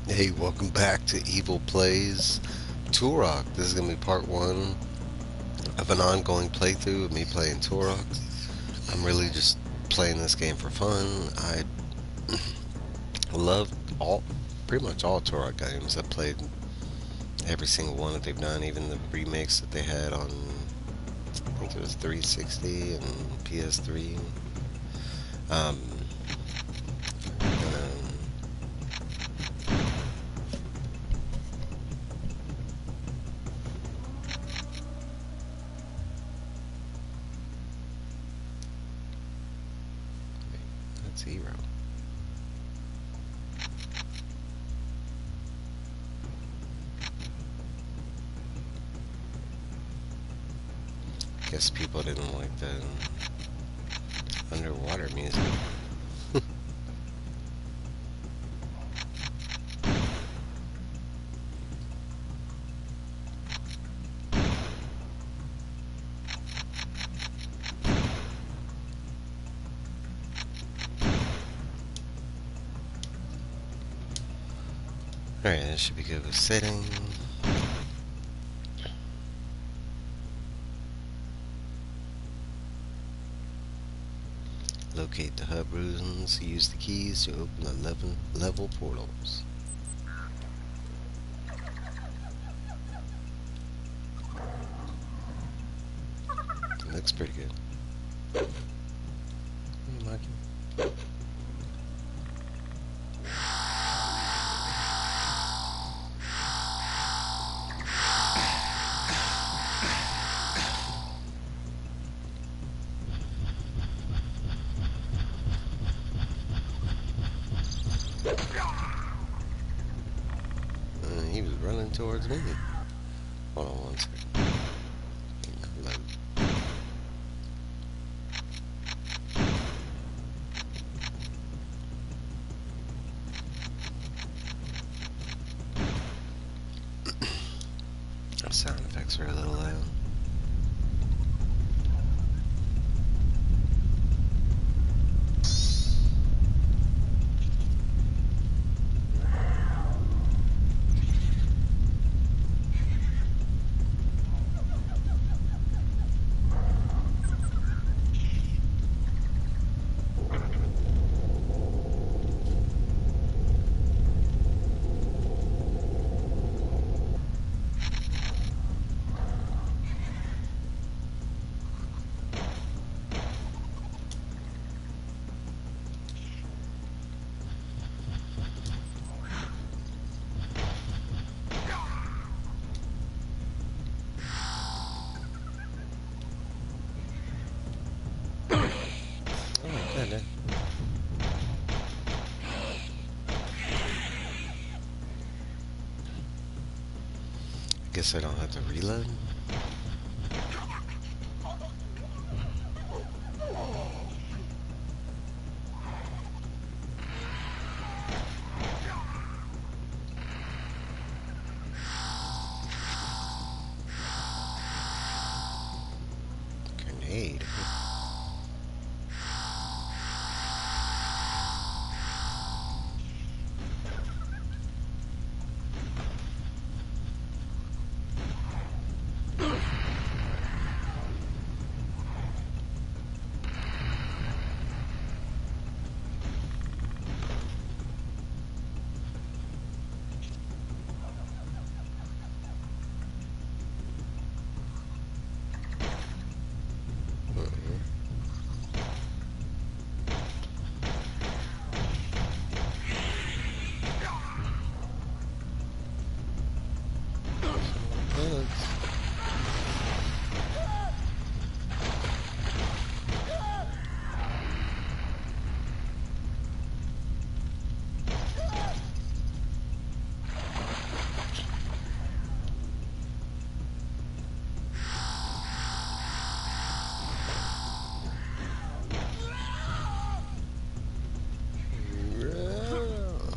Hey, welcome back to Evil Plays Turok. This is going to be part one of an ongoing playthrough of me playing Turok. I'm really just playing this game for fun. I love pretty much all Turok games. I played every single one that they've done, even the remakes that they had on, I think it was 360 and PS3. Um, um, that's Hero. Guess people didn't like the underwater music. Alright, that should be good with setting. Locate the hub rooms. Use the keys to open the level portals. It looks pretty good. Lucky. He was running towards me. Hold on one second. Load. Sound effects are a little loud. Oh my god. Guess I don't have to reload. Grenade.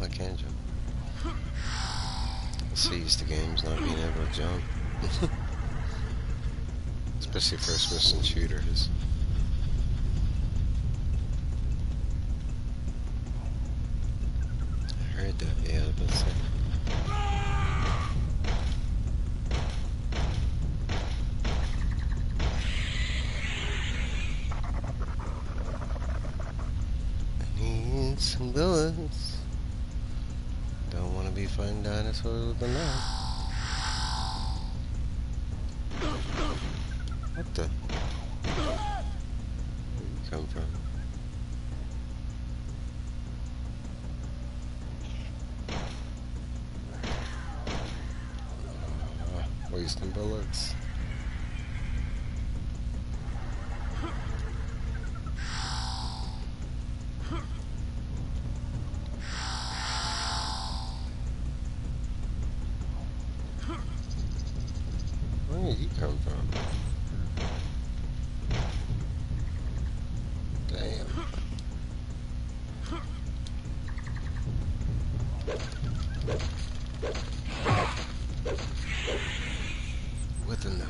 I can't jump. So used to games not being able to jump. Especially first person shooters. I heard Yeah, that's it. I need some bullets. Don't want to be fighting dinosaurs with a knife. What the? Where you come from? Wasting bullets. Where did you come from? Damn. With a knife.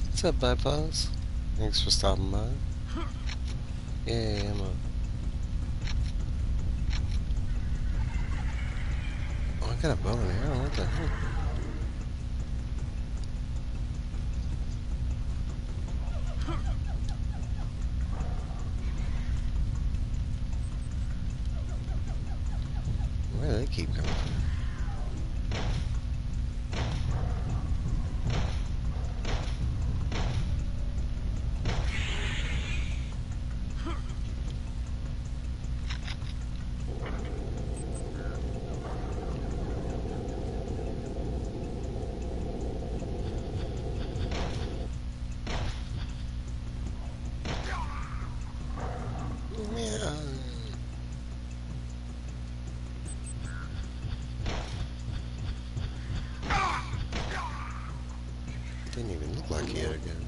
What's up, Bypass? Thanks for stopping by. Yeah, I'm a... Oh, I got a bow and arrow. What the hell? Where do they keep coming from? Man. Didn't even look like he had a gun.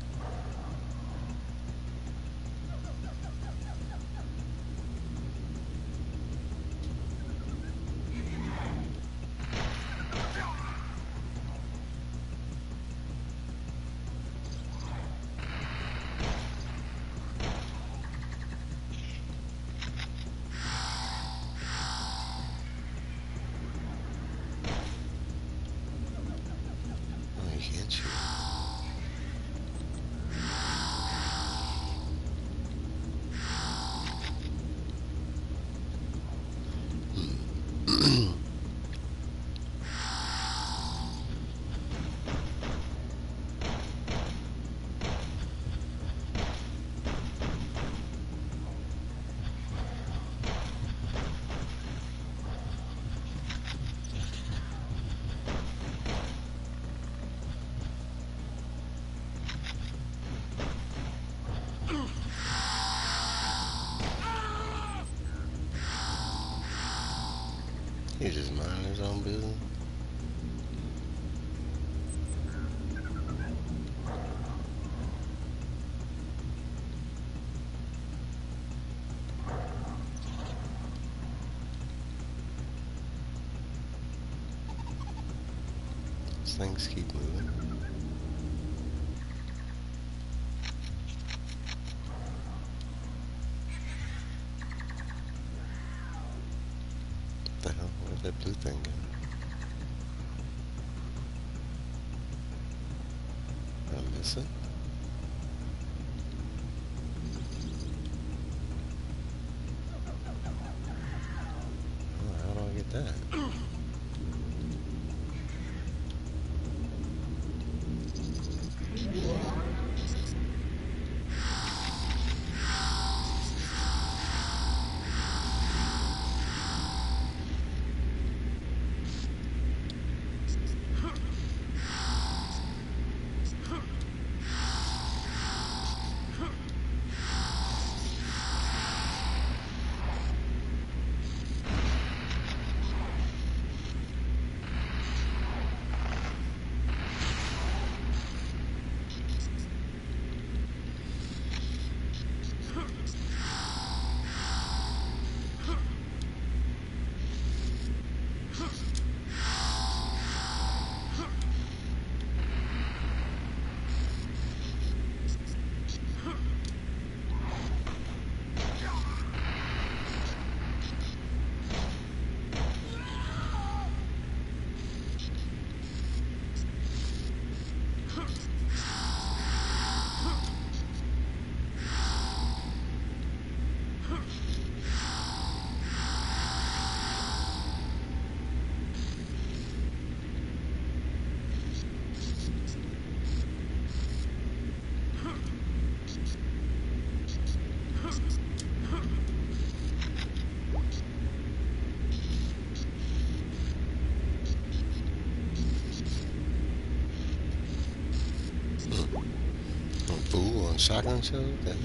Oh, he can't shoot. He's just minding his own business. These things keep moving. What the hell? Where'd that blue thing go? Did I miss it? Oh, how do I get that? on shotgun show? Okay.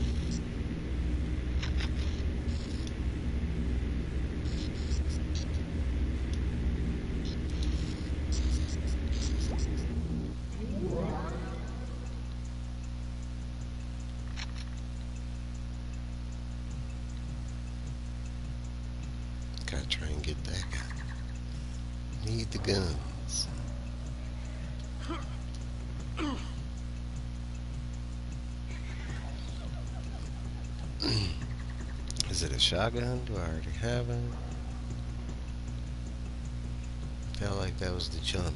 Gotta try and get that guy. Need the guns. Is it a shotgun? Do I already have it? Felt like that was the jump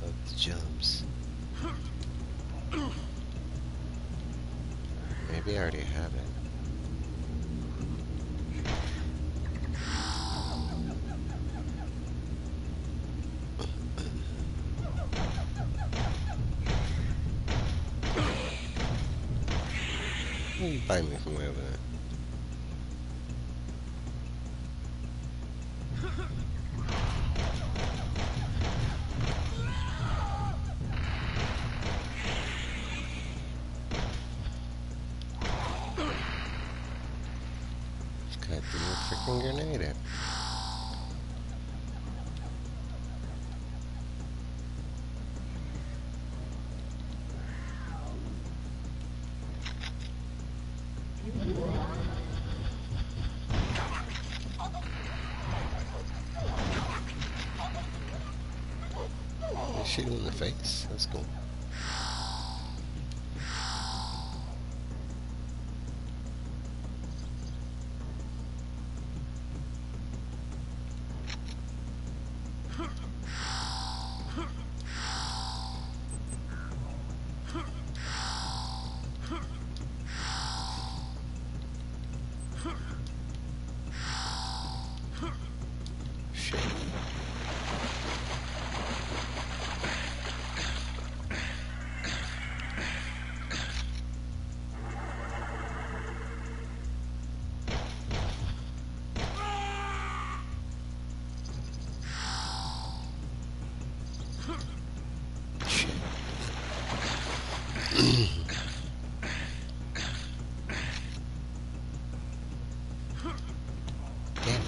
of the jumps. Maybe I already have it. You bite me from way over there. Got the freaking grenade at. Shoot him in the face. That's cool. Shit. Damn it.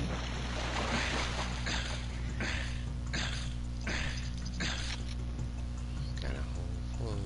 Got a whole one.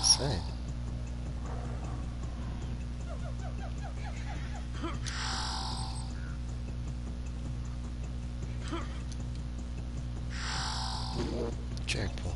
Say. Checkpoint.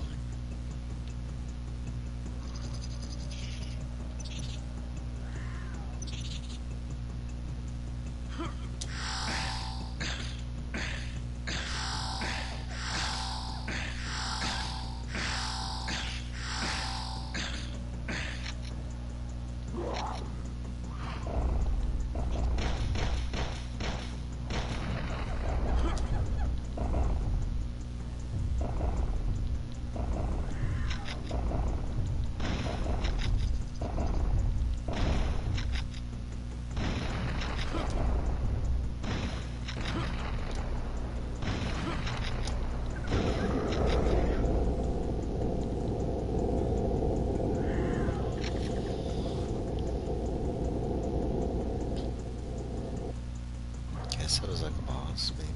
Guess I was like a boss, maybe.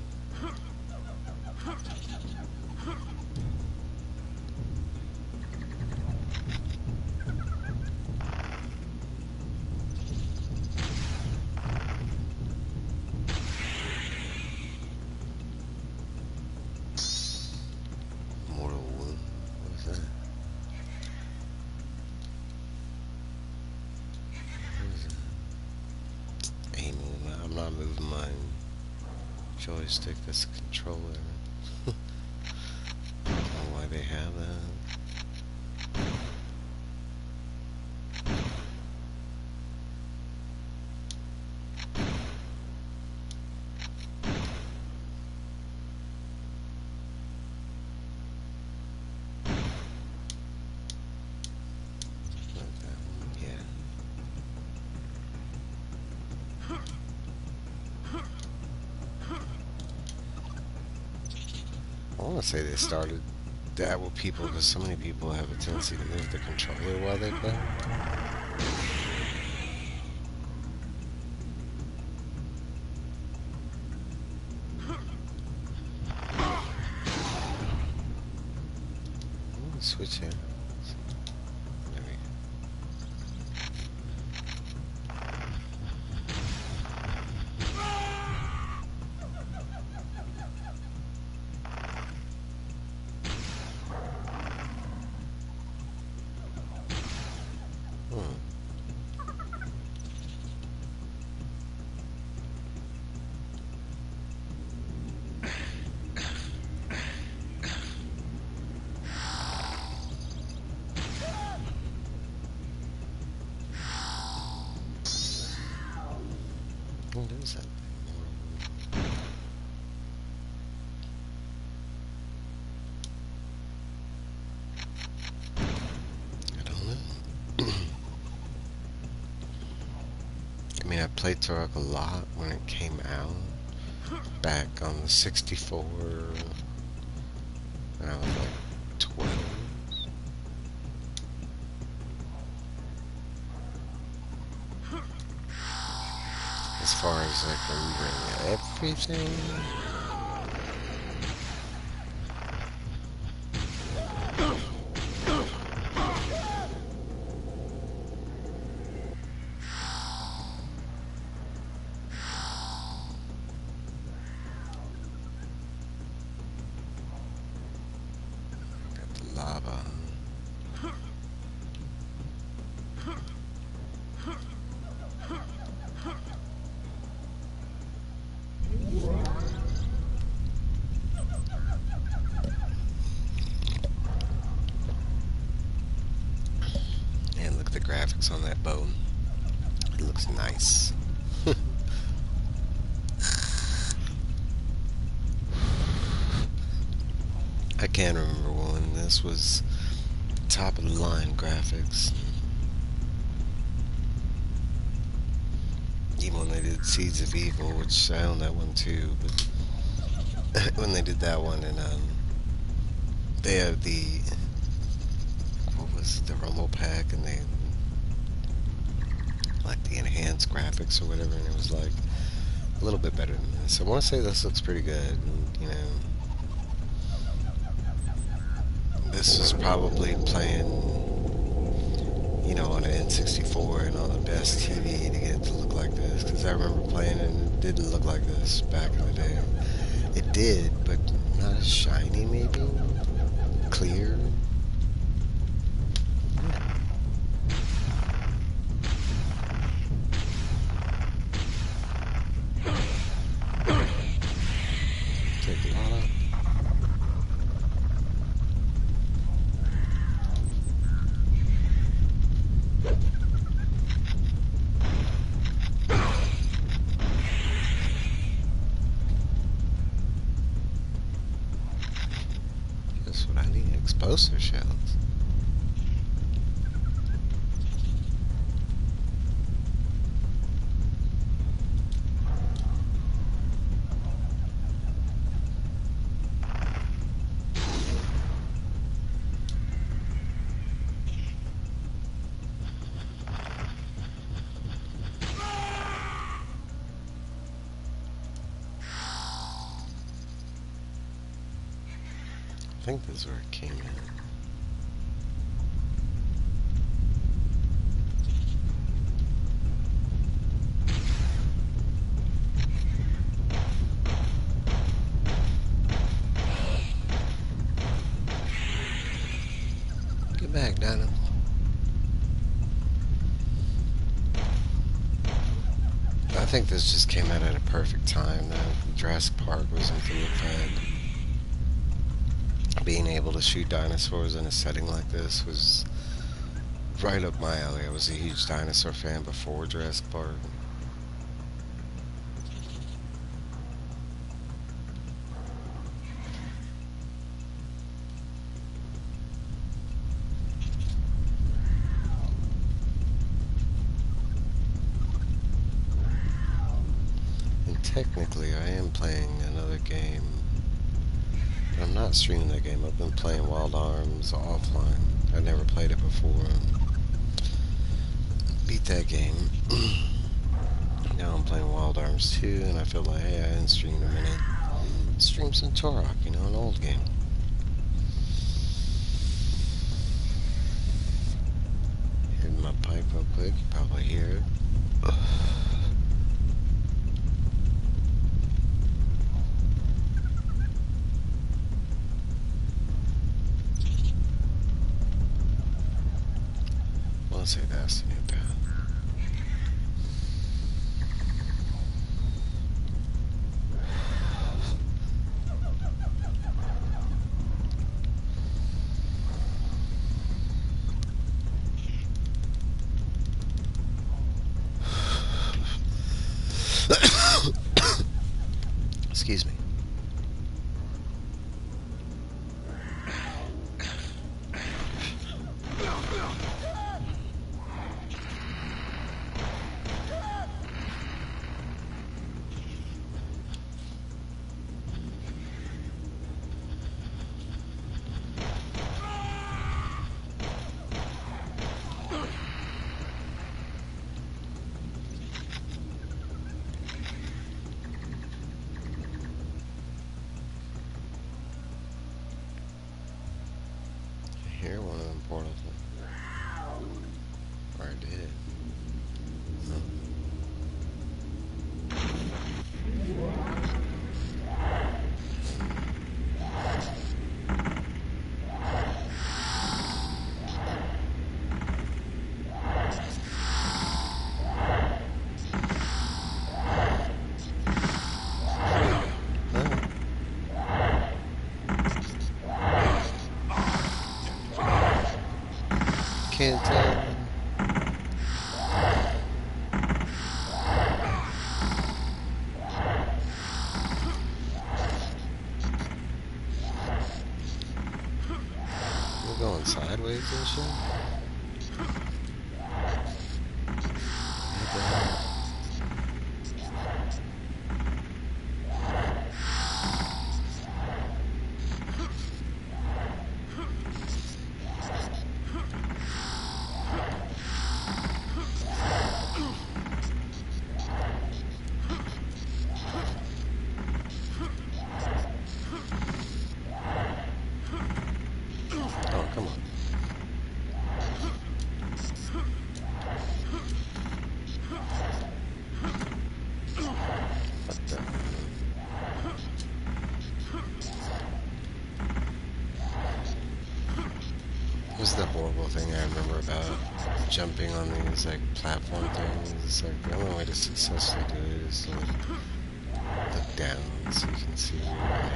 Mortal wound. What is that? What is that? Aiming. I'm not moving my joystick. That's a controller. I don't know why why they have that. I want to say they started that with people because so many people have a tendency to move the controller while they play. Switch here. There we go. What is that? I don't know. I mean, I played Turok a lot when it came out, back on the 64, when I was like 12. As far as like remembering everything, got the lava. And look at the graphics on that bow. It looks nice. I can't remember when this was top of the line graphics. Even when they did Seeds of Evil, which I own that one too, but when they did that one, and they have the, what was it, the Rumble Pack, and they like the enhanced graphics or whatever, and it was like a little bit better than this. I want to say this looks pretty good, and, you know. This was probably playing, you know, on an N64 and on the best TV to get it to look like this, because I remember playing it and it didn't look like this back in the day. It did, but not as shiny, maybe? Clear? Take a lot of. That's what I need, explosive shells. I think this is where it came in. Get back, Donna. I think this just came out at a perfect time. That Jurassic Park was in full effect. being able to shoot dinosaurs in a setting like this was right up my alley. I was a huge dinosaur fan before Jurassic Park. And technically, I am playing another game, but I'm not streaming that game. I've been playing Wild Arms offline. I never played it before. Beat that game. Now I'm playing Wild Arms 2, and I feel like, hey, I didn't stream in a minute. Stream some Turok, an old game. Hitting my pipe real quick, you probably hear it. Let's say that's the new path. Excuse me. Here, one of them portals. Or I did. Can't tell. We're going sideways and shit. What the hell? Oh, come on. What the? What's the horrible thing I remember about jumping on these like platform things? It's like the only way to successfully do it is to look down so you can see your way.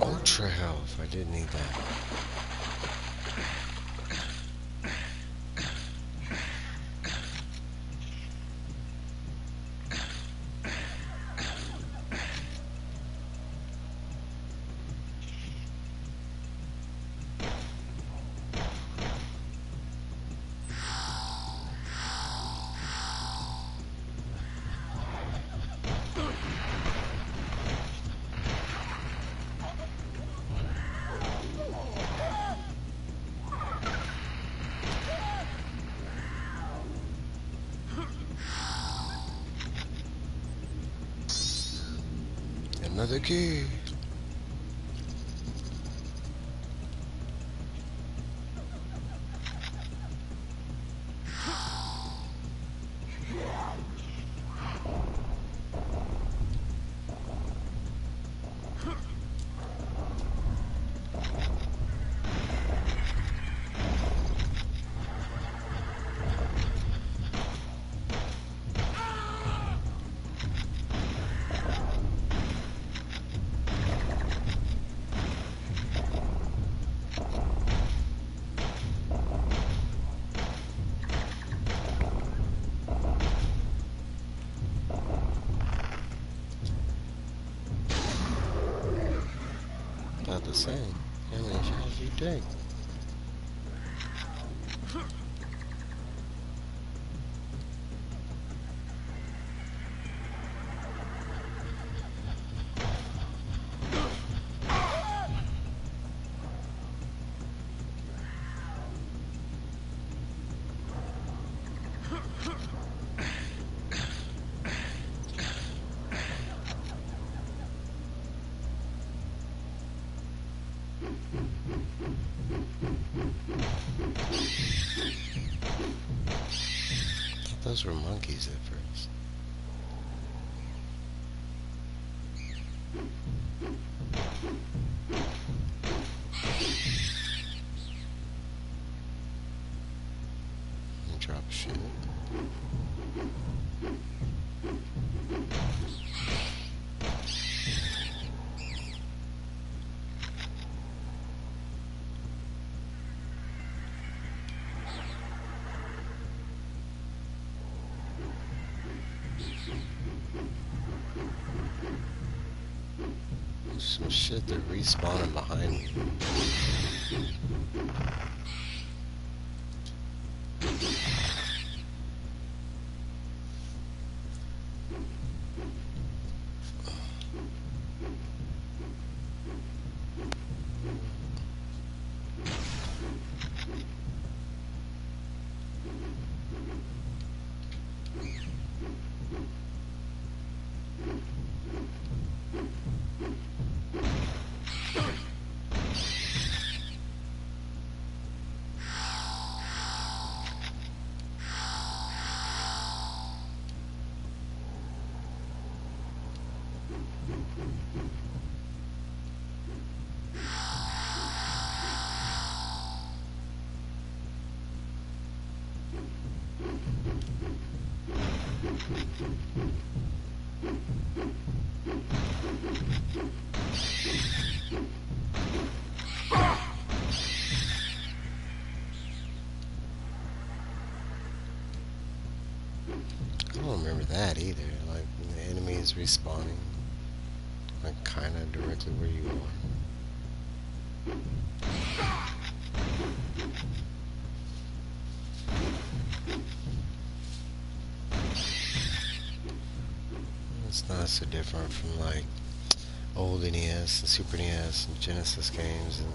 Ultra health, I did need that. Another key. About the same. How many shots do you take? Those were monkeys at first. Drop shit. Some shit, they're respawning behind me. I don't remember that either. Like, the enemy is respawning, like, kind of directly where you are. It's not so different from, like, old NES and Super NES and Genesis games, and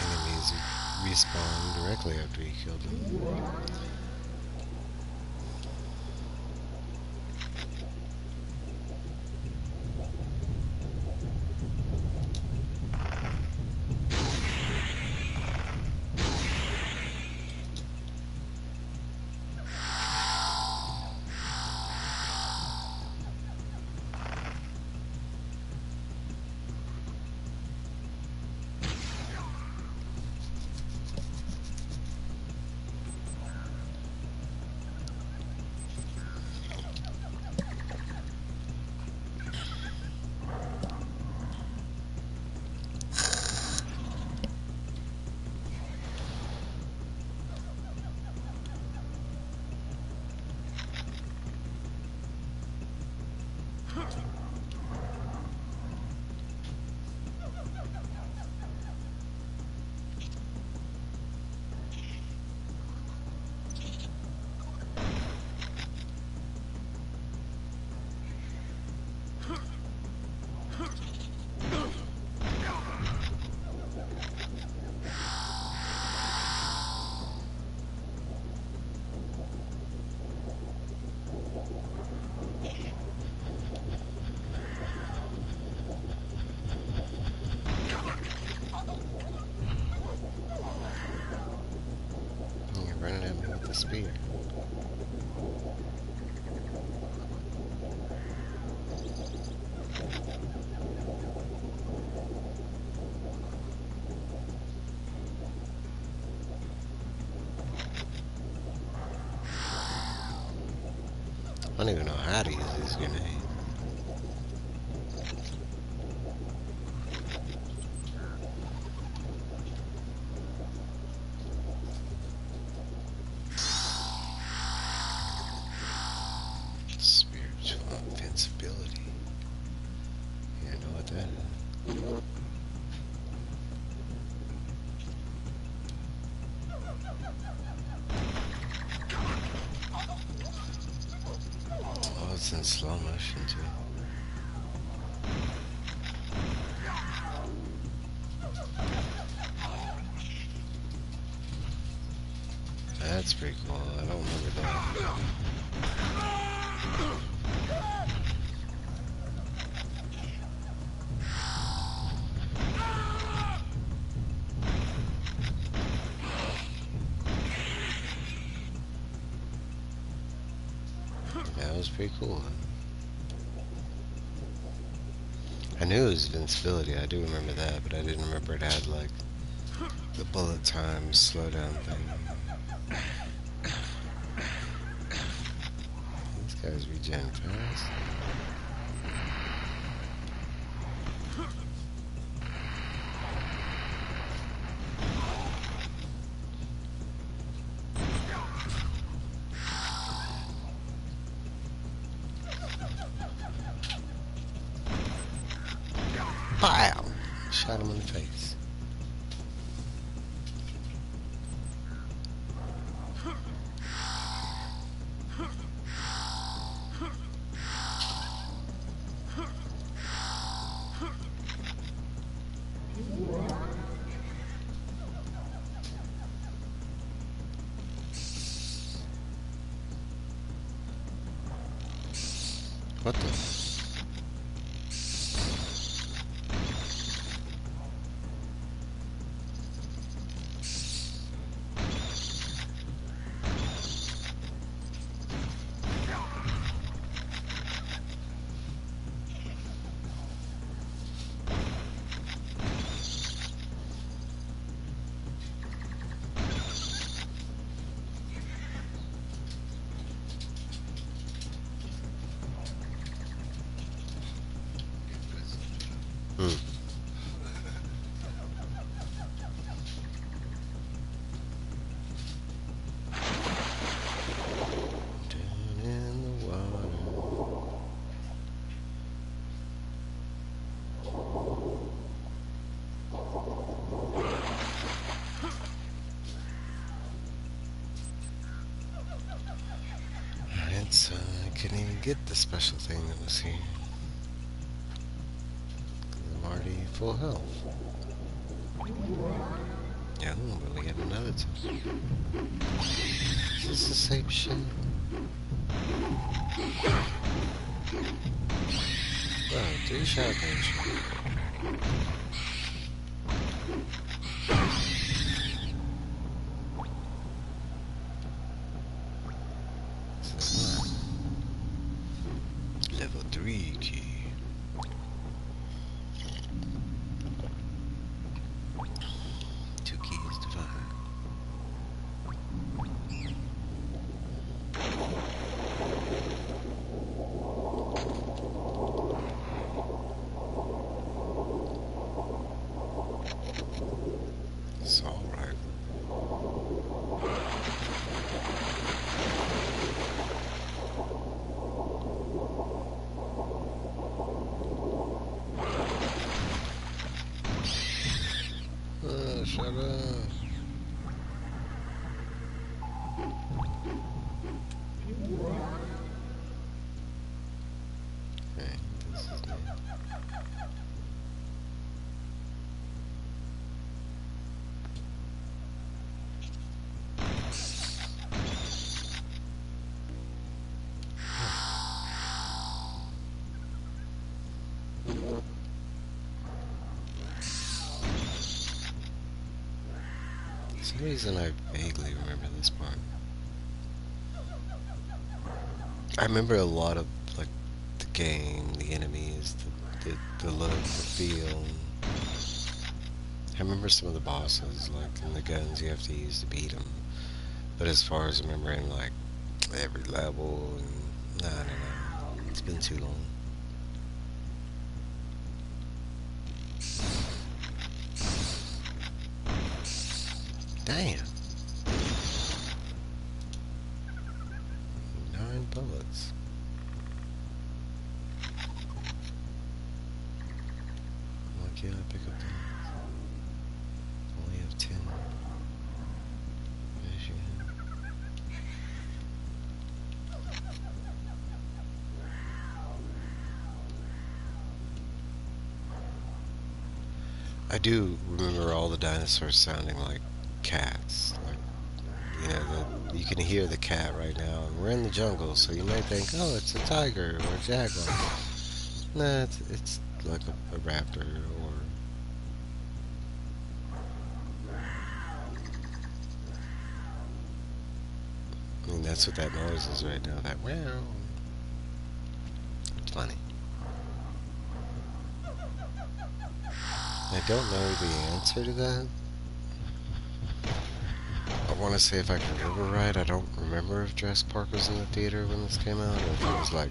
enemies respawn directly after you kill them. spear. I don't even know how to use this grenade. Spiritual invincibility. You know what that is? Oh, it's in slow motion too. That's pretty cool. I don't remember that. That was pretty cool. I knew it was invincibility. I do remember that, but I didn't remember it had like the bullet time slowdown thing. These guys regen fast. Pow! Shot him in the face. What the? Hmm. Down in the water. Alright, so I couldn't even get the special thing that was here. I'm already full health. Yeah, but we get another two. This is the same shit. Bro, 3 shotguns. Level 3 key. Two keys to find. It's alright. Shut up. Okay, this is new. For some reason I vaguely remember this part. I remember a lot of like the game, the enemies, the look, the feel. I remember some of the bosses, like, and the guns you have to use to beat them. But as far as remembering, like, every level, and I don't know. It's been too long. Damn. 9 bullets. Why can't I pick up that? Only have 10. I do remember all the dinosaurs sounding like cats. Like, you can hear the cat right now. And we're in the jungle, so you might think, oh, it's a tiger or a jaguar. Nah, it's like a raptor or. I mean, that's what that noise is right now. That wow. It's funny. I don't know the answer to that. I want to say if I can remember right, I don't remember if Jurassic Park was in the theater when this came out, or if it was like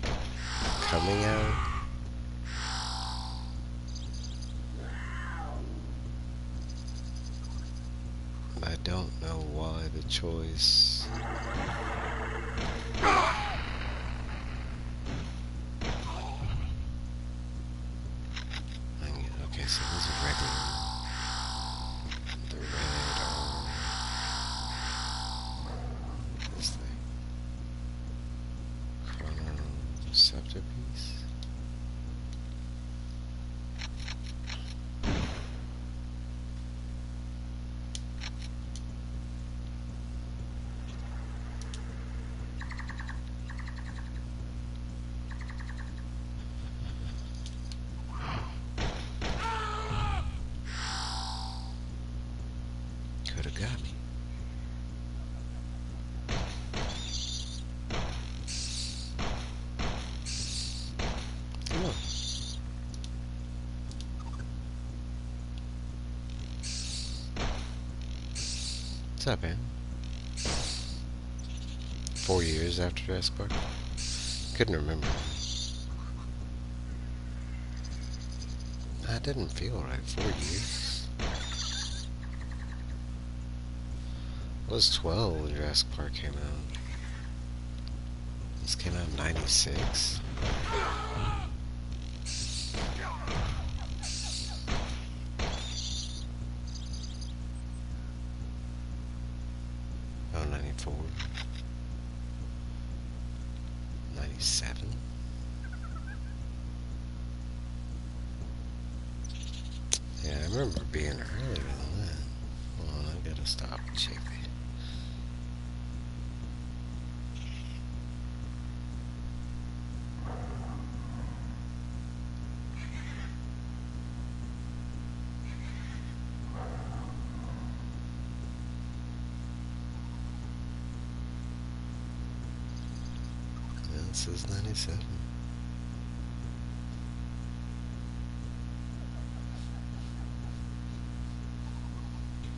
coming out. I don't know why the choice. Okay, so these are regular. The red this thing. Chronoceptor piece. Could have got me. Come on. What's up, man? 4 years after Jurassic Park? Couldn't remember. That didn't feel right. 4 years? I was 12 when Jurassic Park came out. This came out in 96. Oh, 94. 97. Yeah, I remember being earlier than that. Hold on, I gotta stop and check that. This is 97.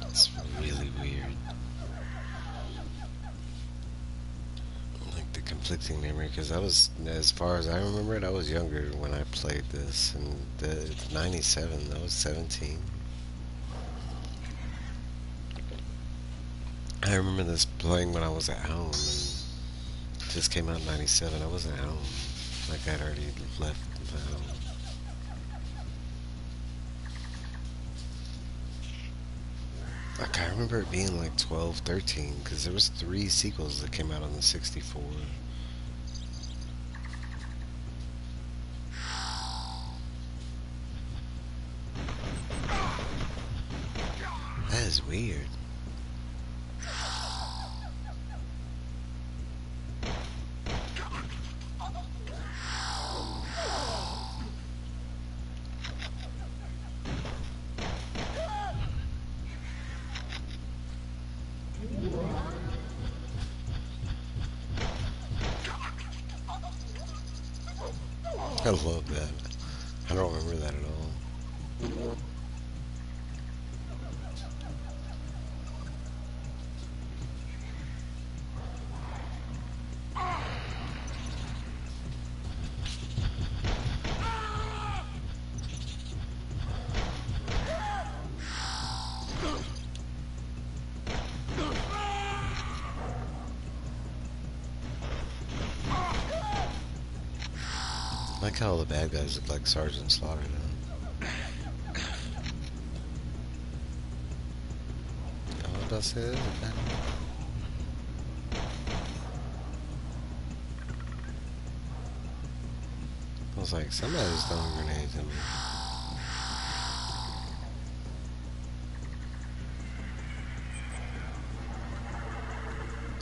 It's really weird. Like the conflicting memory, because I was, as far as I remember it, I was younger when I played this, and it's 97. I was 17. I remember this playing when I was at home, and it just came out in 97. I wasn't at home. Like I'd already left my home. Like I remember it being like 12, 13, because there was 3 sequels that came out on the 64. That is weird. I love that. I don't remember that at all. I like how all the bad guys look like Sergeant Slaughter now. Oh, what did I say? I was like, somebody's throwing grenades at me.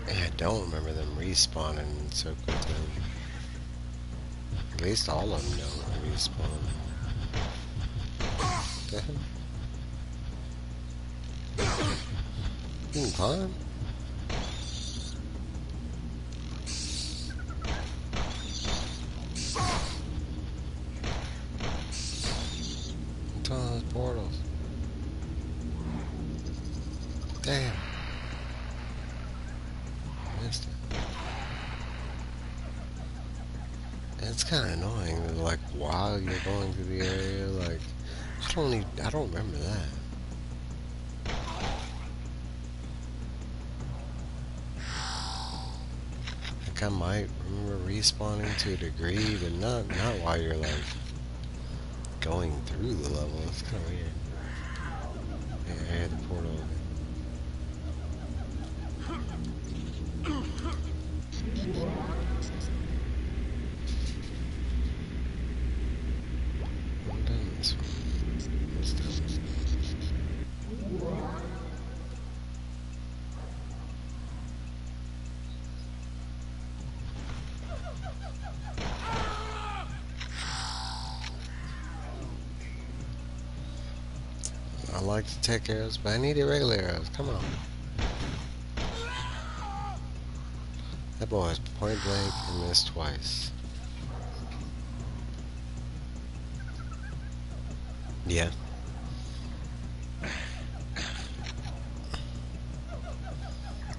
And I don't remember them respawning so quickly. At least all of them don't respawn. The hell? You can climb? What's on those portals? Damn. Missed it. It's kind of annoying that, like, while you're going through the area, like, I don't remember that. Like, I might remember respawning to a degree, but not while you're, like, going through the level. It's kind of weird. Yeah, I had the portal open. I'm done this one. Let's do it. I like to take arrows, but I need irregular arrows. Come on. That boy is point blank and missed twice. Yeah.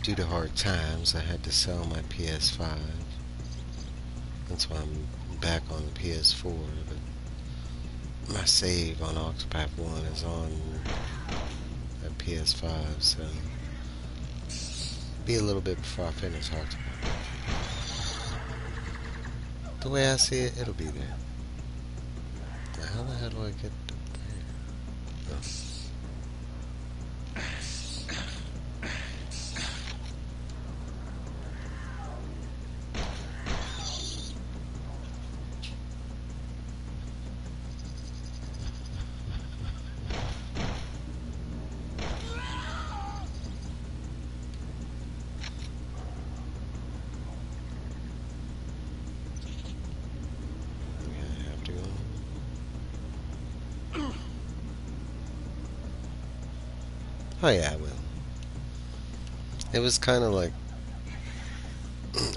Due to hard times, I had to sell my PS5. That's why I'm back on the PS4. But my save on Octopath 1 is on a PS5, so be a little bit before I finish Octopath. The way I see it, it'll be there. Now, how the hell do I get up there? Oh. Oh yeah, I will. It was kind of like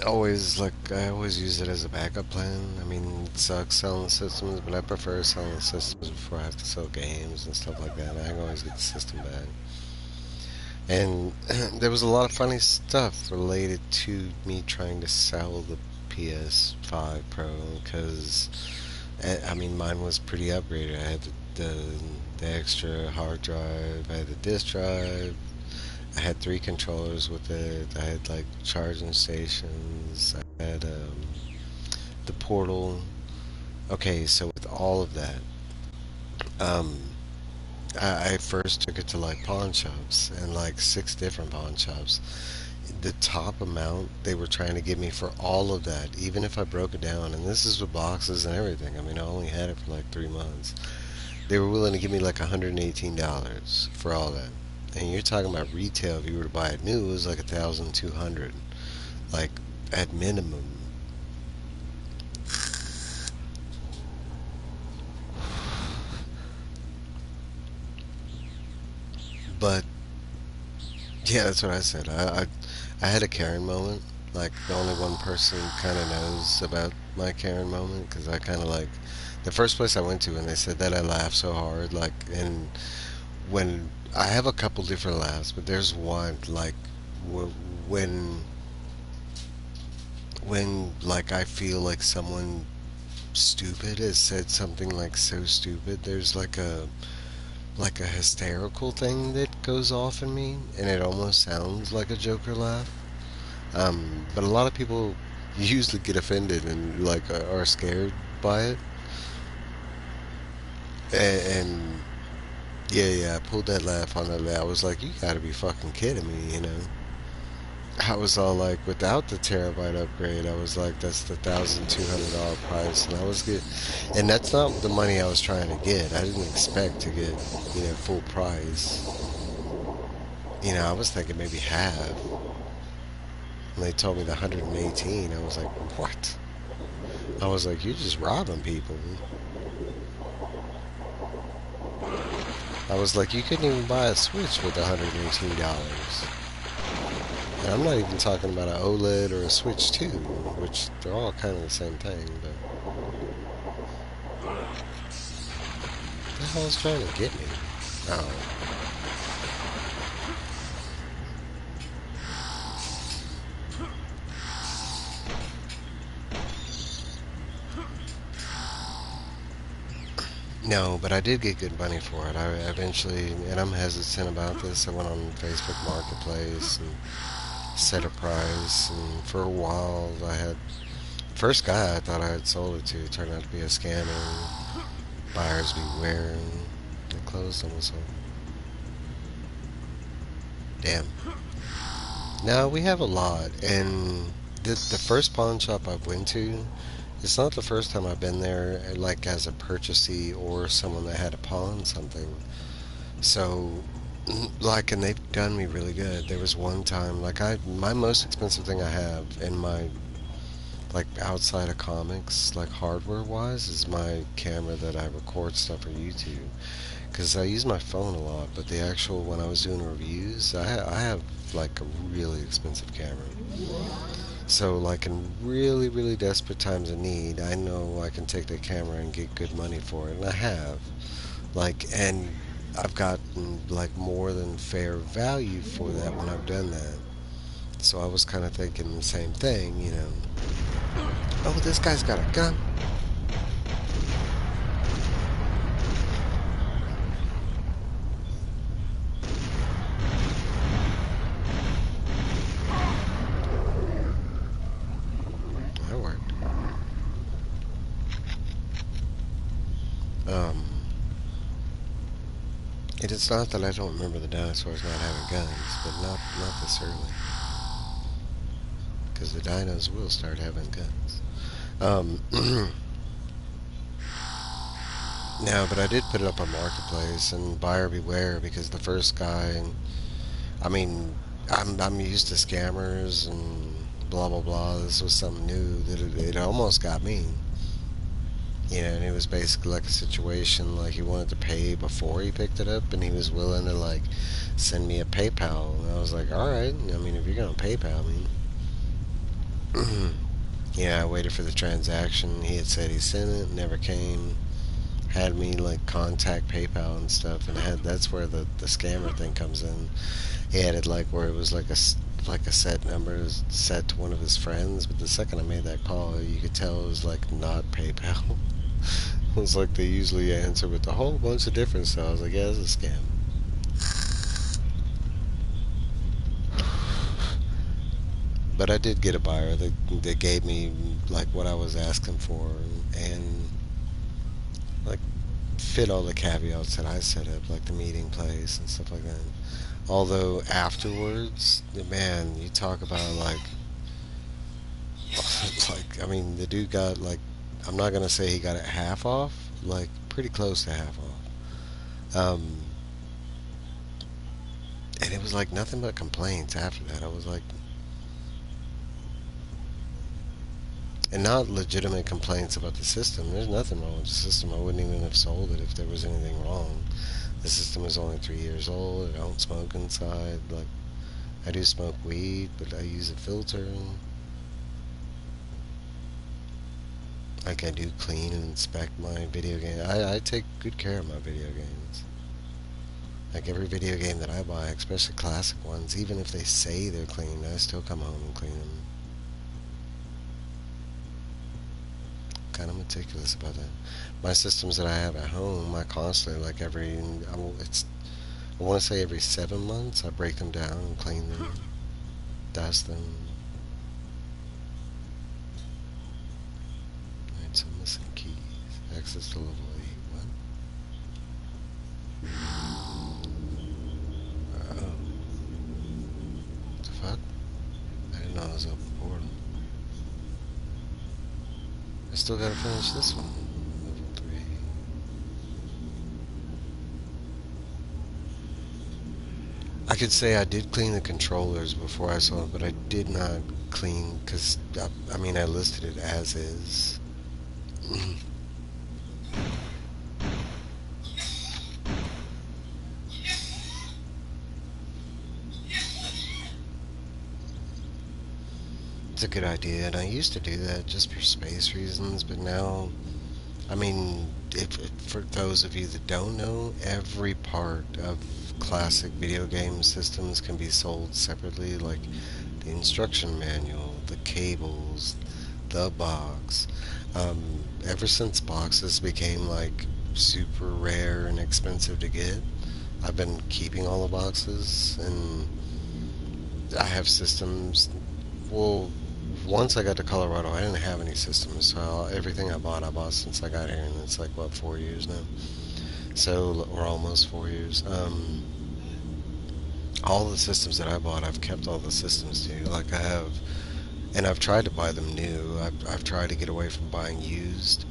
always like I always use it as a backup plan. I mean, it sucks selling systems, but I prefer selling systems before I have to sell games and stuff like that. I can always get the system back. And there was a lot of funny stuff related to me trying to sell the PS5 Pro because I mean mine was pretty upgraded. I had the extra hard drive, I had the disk drive, I had three controllers with it. I had like charging stations. I had the portal. Okay, so with all of that, um, I first took it to like pawn shops and like six different pawn shops. The top amount they were trying to give me for all of that, even if I broke it down, and this is with boxes and everything. I mean, I only had it for like 3 months. They were willing to give me like $118 for all that. And you're talking about retail. If you were to buy it new, it was like 1,200, like at minimum. But yeah, that's what I said. I had a Karen moment. Like the only one person kind of knows about my Karen moment because I kind of like the first place I went to and they said that I laughed so hard. Like, and when I have a couple different laughs, but there's one like w- when like I feel like someone stupid has said something like so stupid. There's like a hysterical thing that goes off in me, and it almost sounds like a Joker laugh. But a lot of people usually get offended and like are scared by it. And yeah, yeah, I pulled that laugh on that. I was like, you gotta be fucking kidding me, you know. I was all like, without the terabyte upgrade, I was like, that's the $1,200 price, and I was good. And that's not the money I was trying to get. I didn't expect to get, full price. I was thinking maybe half. And they told me the 118. I was like, what? I was like, you're just robbing people. I was like, you couldn't even buy a Switch with $118. And I'm not even talking about an OLED or a Switch 2, which they're all kind of the same thing, but the hell's trying to get me? Oh. No, but I did get good money for it. I eventually, and I'm hesitant about this, I went on Facebook Marketplace and set a price, and for a while I had, first guy I thought I had sold it to turned out to be a scammer, buyers beware, and they closed almost all. Damn. No, we have a lot, and the first pawn shop I went to, it's not the first time I've been there, like as a purchasee or someone that had to pawn something. So, like, and they've done me really good. There was one time, like, my most expensive thing I have in my, like, outside of comics, like, hardware wise, is my camera that I record stuff for YouTube. Because I use my phone a lot, but the actual, when I was doing reviews, I have, like, a really expensive camera. So, like, in really, really desperate times of need, I know I can take the camera and get good money for it, and I have. Like, and I've gotten, like, more than fair value for that when I've done that. So I was kind of thinking the same thing, you know. Oh, this guy's got a gun. That worked. Um, it is not that I don't remember the dinosaurs not having guns, but not this early, because the dinos will start having guns. Um, no, but I did put it up on Marketplace and buyer beware because the first guy, I mean, I'm used to scammers and blah blah blah. This was something new that it almost got me. And it was basically like a situation like he wanted to pay before he picked it up, and he was willing to like send me a PayPal. And I was like, all right. I mean, if you're gonna PayPal me, yeah. I waited for the transaction. He had said he sent it, never came. Had me like contact PayPal and stuff, and that's where the scammer thing comes in. He had it like where it was like a set number set to one of his friends, but the second I made that call, you could tell it was like not PayPal. It was like they usually answer with a whole bunch of different stuff. I was like, yeah, it's a scam. But I did get a buyer that gave me like what I was asking for and like fit all the caveats that I set up, like the meeting place and stuff like that. Although afterwards, man, you talk about like, like I mean, the dude got like, I'm not gonna say he got it half off, like pretty close to half off. And it was like nothing but complaints after that. I was like, and not legitimate complaints about the system. There's nothing wrong with the system. I wouldn't even have sold it if there was anything wrong. The system is only 3 years old. I don't smoke inside. Like I do smoke weed, but I use a filter. Like I do clean and inspect my video game. I take good care of my video games. Like every video game that I buy, especially classic ones, even if they say they're clean, I still come home and clean them. Kind of meticulous about that. My systems that I have at home, I constantly, like I want to say every 7 months, I break them down and clean them, dust them. Right, some missing keys. Access to level 8. What? Oh, what the fuck? I didn't know it was open portal. I still gotta finish this one. Level 3. I could say I did clean the controllers before I saw it, but I did not clean because I mean I listed it as is. It's a good idea, and I used to do that just for space reasons, but now, I mean, if for those of you that don't know, every part of classic video game systems can be sold separately, like the instruction manual, the cables, the box. Ever since boxes became like super rare and expensive to get, I've been keeping all the boxes, and I have systems. Well, once I got to Colorado, I didn't have any systems, so everything I bought since I got here, and it's like what 4 years now. So we're almost 4 years. All the systems that I bought, I've kept all the systems too. Like I have, and I've tried to buy them new. I've tried to get away from buying used.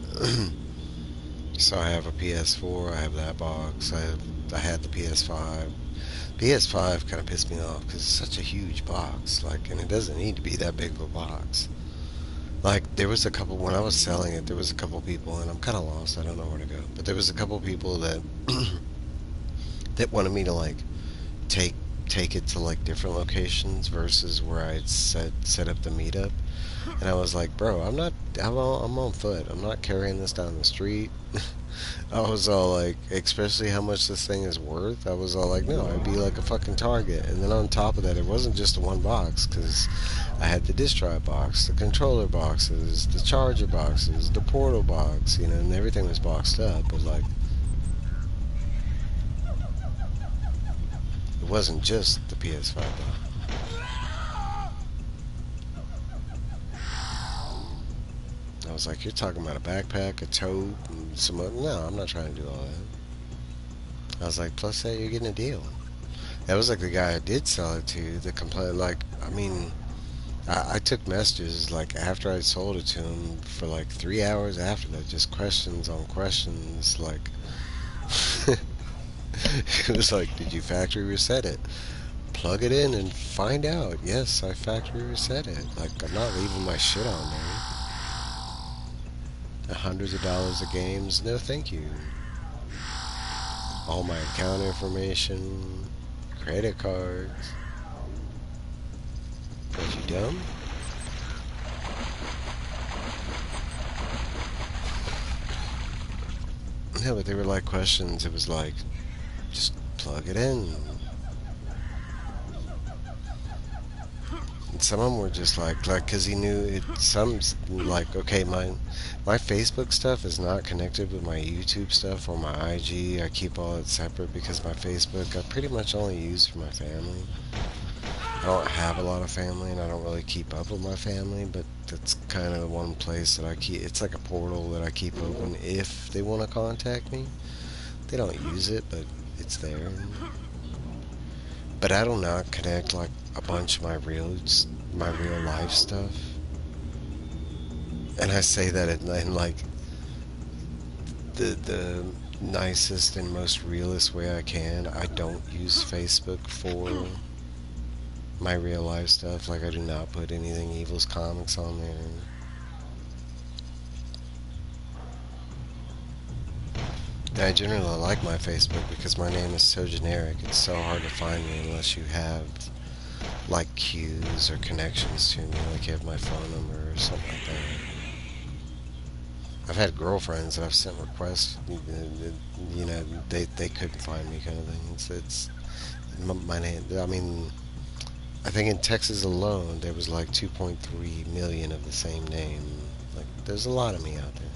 So I have a PS4. I have that box. I had the PS5. PS5 kind of pissed me off because it's such a huge box. Like, and it doesn't need to be that big of a box. Like, there was a couple when I was selling it. There was a couple people, and I'm kind of lost. I don't know where to go. But there was a couple people that that wanted me to like take take it to like different locations versus where I'd set up the meetup. And I was like, bro, I'm on foot. I'm not carrying this down the street. I was all like, especially how much this thing is worth. I was all like, no, I'd be like a fucking Target. And then on top of that, it wasn't just the one box because I had the disk drive box, the controller boxes, the charger boxes, the portal box, and everything was boxed up. But like, it wasn't just the PS5 box. I was like, you're talking about a backpack, a tote, and some other. No, I'm not trying to do all that. I was like, plus that, you're getting a deal. That was like the guy I did sell it to that complained. Like, I mean, I took messages like after I sold it to him for like 3 hours after that, just questions on questions. Like, it was like, did you factory reset it? Plug it in and find out. Yes, I factory reset it. Like, I'm not leaving my shit on there. Hundreds of dollars of games. No, thank you. All my account information, credit cards. What, you dumb? No, but they were like questions. It was like, just plug it in. And some of them were just like, cause he knew it. Some like, okay, my Facebook stuff is not connected with my YouTube stuff or my IG. I keep all it separate because my Facebook I pretty much only use for my family. I don't have a lot of family, and I don't really keep up with my family, but that's kind of the one place that I keep. It's like a portal that I keep open if they want to contact me. They don't use it, but it's there. But I do not connect like a bunch of my real life stuff. And I say that in like the nicest and most realist way I can. I don't use Facebook for my real life stuff. Like I do not put anything Evil's Comics on there. I generally like my Facebook because my name is so generic. It's so hard to find me unless you have like cues or connections to me, like you have my phone number or something like that. I've had girlfriends that I've sent requests, you know, they couldn't find me, kind of thing. It's my name. I mean, I think in Texas alone there was like 2.3 million of the same name. Like, there's a lot of me out there.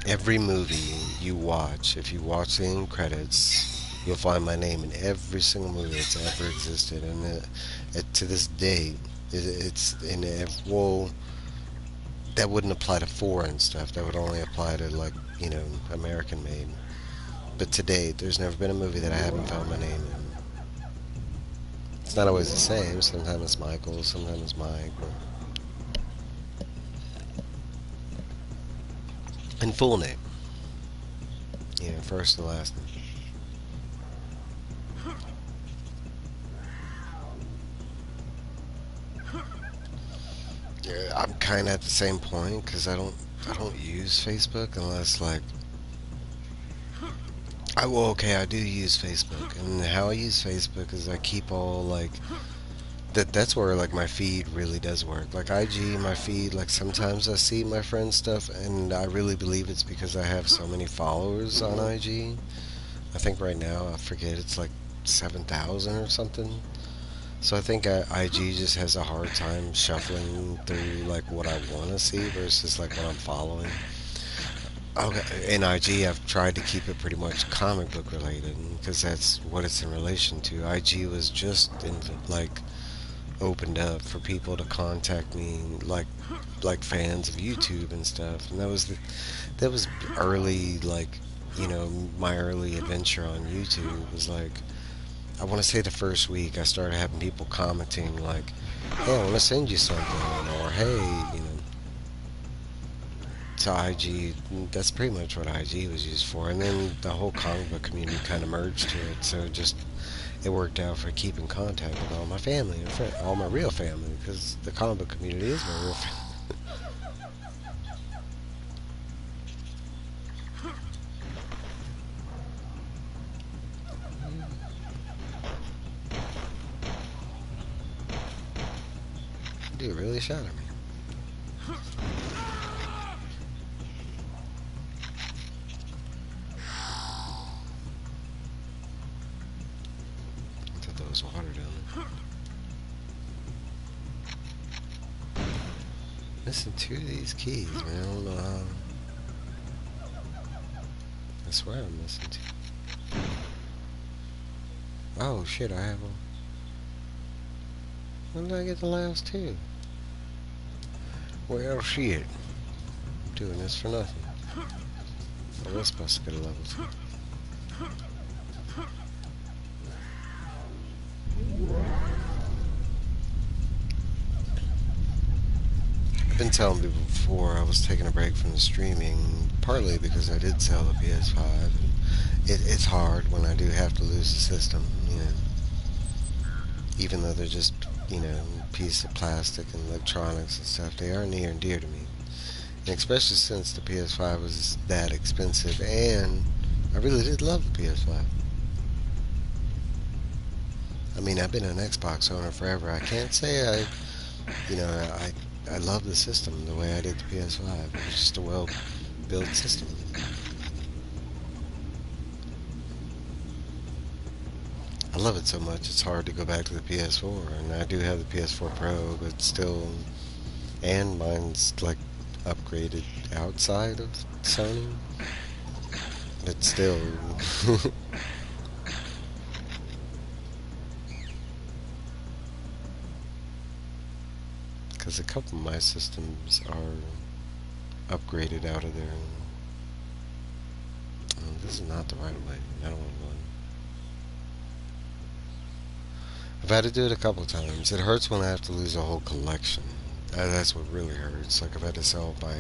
Every movie you watch, if you watch the end credits, you'll find my name in every single movie that's ever existed, and to this day, it's in well, that wouldn't apply to foreign stuff. That would only apply to, like, American made. But to date, there's never been a movie that I haven't found my name in. It's not always the same. Sometimes it's Michael, sometimes it's Mike, and full name. First and last name. Yeah, I'm kind of at the same point because I don't use Facebook unless, like, I do use Facebook, and how I use Facebook is I keep all, like, that's where, like, my feed really does work. Like IG, my feed, like, sometimes I see my friends' stuff, and I really believe it's because I have so many followers on IG. I think right now, I forget, it's like 7,000 or something. So I think IG just has a hard time shuffling through, like, what I want to see versus, like, what I'm following. Okay, in IG, I've tried to keep it pretty much comic book related because that's what it's in relation to. IG was just like opened up for people to contact me, like fans of YouTube and stuff, and that was early, like, my early adventure on YouTube was like, I want to say the first week I started having people commenting like, "Hey, I want to send you something," or "Hey, you know." To IG, that's pretty much what IG was used for. And then the whole comic book community kind of merged to it, so it worked out for keeping contact with all my family and all my real family, because the comic book community is my real family. Dude really shot at me. I thought that was water down there. Missing two of these keys, man. I don't know how. I swear I'm missing two. Oh shit, I have them. When did I get the last two? Well, shit. I'm doing this for nothing. I was supposed to get a level two. I've been telling people before I was taking a break from the streaming, partly because I did sell the PS5. It's hard when I do have to lose the system, even though they're just, piece of plastic and electronics and stuff. They are near and dear to me, and especially since the PS5 was that expensive, and I really did love the PS5. I mean, I've been an Xbox owner forever. I can't say I love the system the way I did the PS5. It was just a well-built system. I love it so much it's hard to go back to the PS4, and I do have the PS4 Pro, but still, and mine's like upgraded outside of Sony, but still, because a couple of my systems are upgraded out of there. Oh, this is not the right way. I don't want to go. I've had to do it a couple of times. It hurts when I have to lose a whole collection. That's what really hurts. Like, I've had to sell my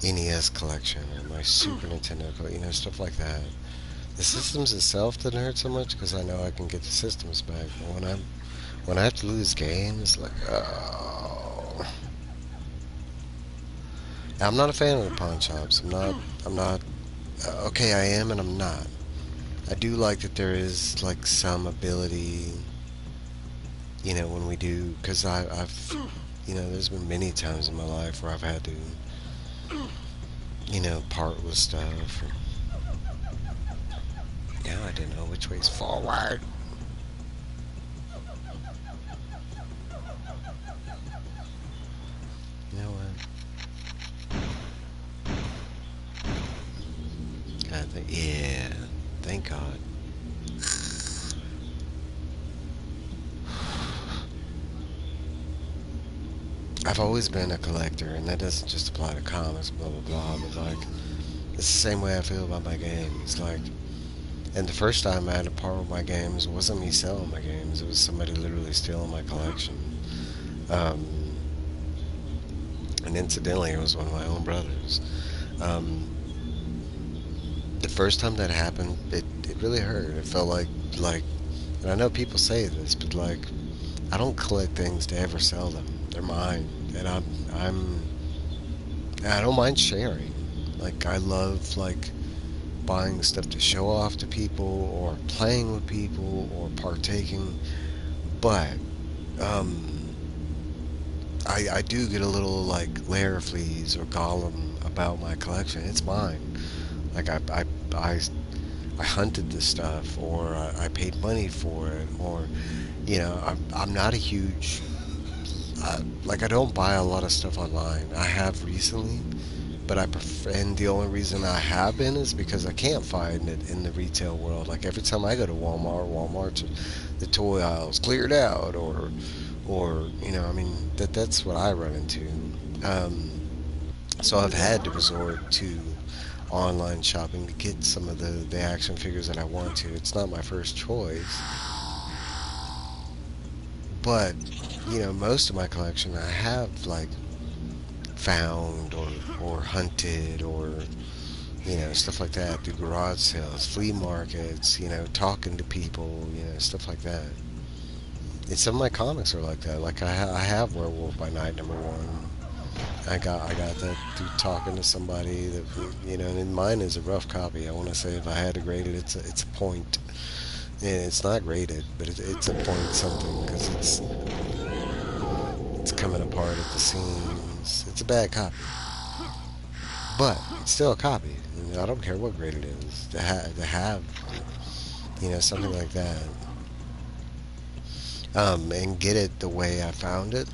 NES collection or my Super Nintendo, stuff like that. The systems itself didn't hurt so much because I know I can get the systems back. But when I have to lose games, like, oh, I'm not a fan of the pawn shops. I'm not. I'm not. Okay, I am, and I'm not. I do like that there is, like, some ability, when we do, because I've There's been many times in my life where I've had to, part with stuff. And now I didn't know which way's forward. You know what? Yeah, thank God. I've always been a collector, and that doesn't just apply to comics, blah blah blah. But like, it's the same way I feel about my games. Like, and the first time I had to part with my games, it wasn't me selling my games. It was somebody literally stealing my collection. Um, and incidentally, it was one of my own brothers. Um, the first time that happened, it really hurt. It felt like, and I know people say this, but like, I don't collect things to ever sell them. They're mine, and I don't mind sharing. Like, I love like buying stuff to show off to people, or playing with people, or partaking. But um, I do get a little like Lair fleas or Gollum about my collection. It's mine. Like I I hunted this stuff, or I paid money for it, or I'm not a huge like I don't buy a lot of stuff online. I have recently, but I prefer, and the only reason I have been is because I can't find it in the retail world. Like every time I go to Walmart, the toy aisle's cleared out, or I mean that's what I run into. Um, so I've had to resort to online shopping to get some of the action figures that I want to. It's not my first choice, but most of my collection I have like found or hunted or stuff like that through garage sales, flea markets, talking to people, stuff like that. And some of my comics are like that. Like I have Werewolf by Night #1. I got that through talking to somebody that and mine is a rough copy. I want to say if I had to grade it, it's a point. And it's not graded, but it's a point something because it's coming apart at the seams. It's a bad copy, but it's still a copy. And I don't care what grade it is to have something like that, and get it the way I found it.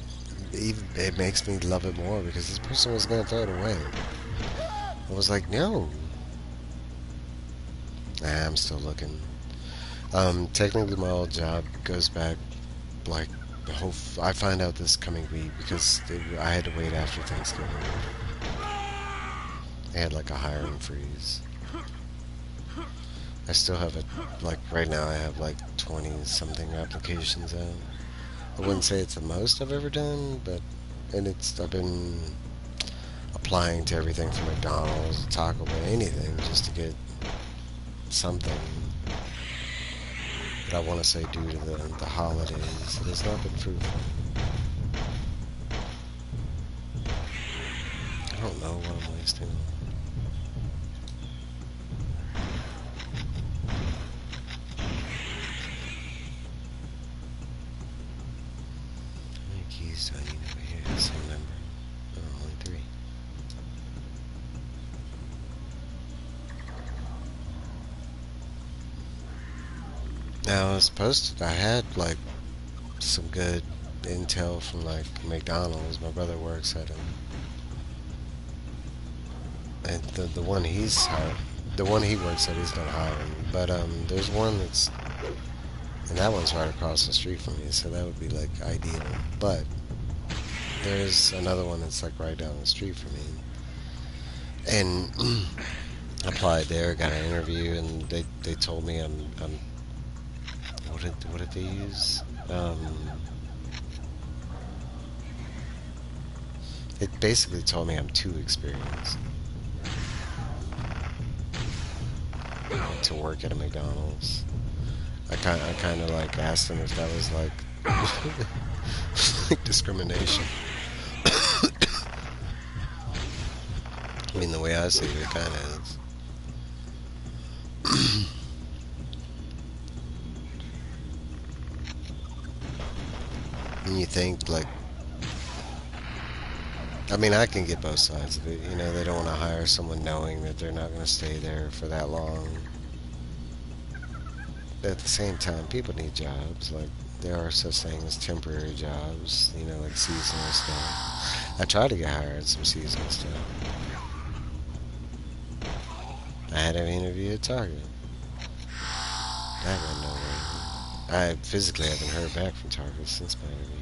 Even it makes me love it more because this person was gonna throw it away. I was like, no, I'm still looking. Technically, my old job goes back like the whole. I find out this coming week because I had to wait after Thanksgiving. They had like a hiring freeze. I still have it. Like right now, I have like 20 something applications out. I wouldn't say it's the most I've ever done, but I've been applying to everything from McDonald's, Taco Bell, anything just to get something. But I want to say due to the holidays, it has not been fruitful. I don't know what I'm wasting. How many keys do I need over here? Same number. Oh, only 3. Now, I was supposed to, I had like some good intel from like McDonald's. My brother works at him, and the one the one he works at, he's not hiring. But there's one and that one's right across the street from me, so that would be like ideal. But there's another one that's like right down the street from me, and applied there, got an interview, and they told me I'm what did they use? It basically told me I'm too experienced to work at a McDonald's. I kind of like asked them if that was like, like discrimination. I mean, the way I see it, it kind of is. And you think like I mean, I can get both sides of it. You know, they don't want to hire someone knowing that they're not going to stay there for that long. But at the same time, people need jobs. Like, there are such things as temporary jobs, you know, like seasonal stuff. I tried to get hired some seasonal stuff. I had an interview at Target. That went nowhere. I physically haven't heard back from Target since my interview.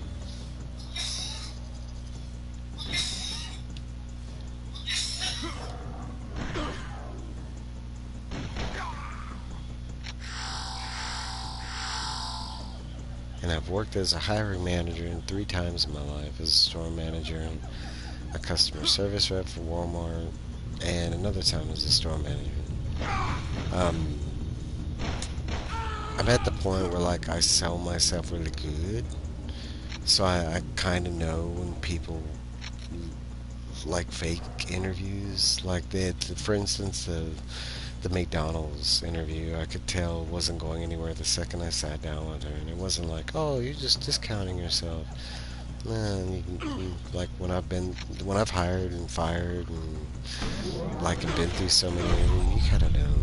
And I've worked as a hiring manager in 3 times in my life, as a store manager and a customer service rep for Walmart, and another time as a store manager. Um, I'm at the point where like I sell myself really good, so I kind of know when people like fake interviews, like for instance, the McDonald's interview, I could tell wasn't going anywhere the second I sat down with her, and it wasn't like, oh, you're just discounting yourself. Nah, like when I've hired and fired and like and been through so many interviews, you kind of know.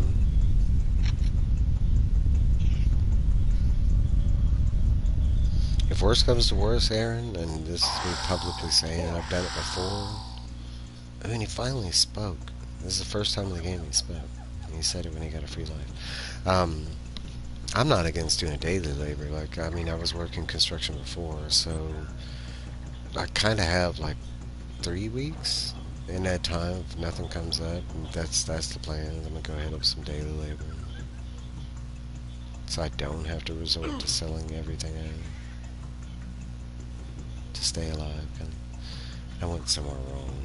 If worse comes to worse, Aaron, and this is me publicly saying it, I've done it before. I mean, he finally spoke. This is the first time in the game he spoke. And he said it when he got a free life. I'm not against doing daily labor. Like, I mean, I was working construction before, so I kind of have like 3 weeks. In that time, if nothing comes up, and that's the plan. I'm gonna go ahead with some daily labor, so I don't have to resort to selling everything I have to stay alive. I went somewhere wrong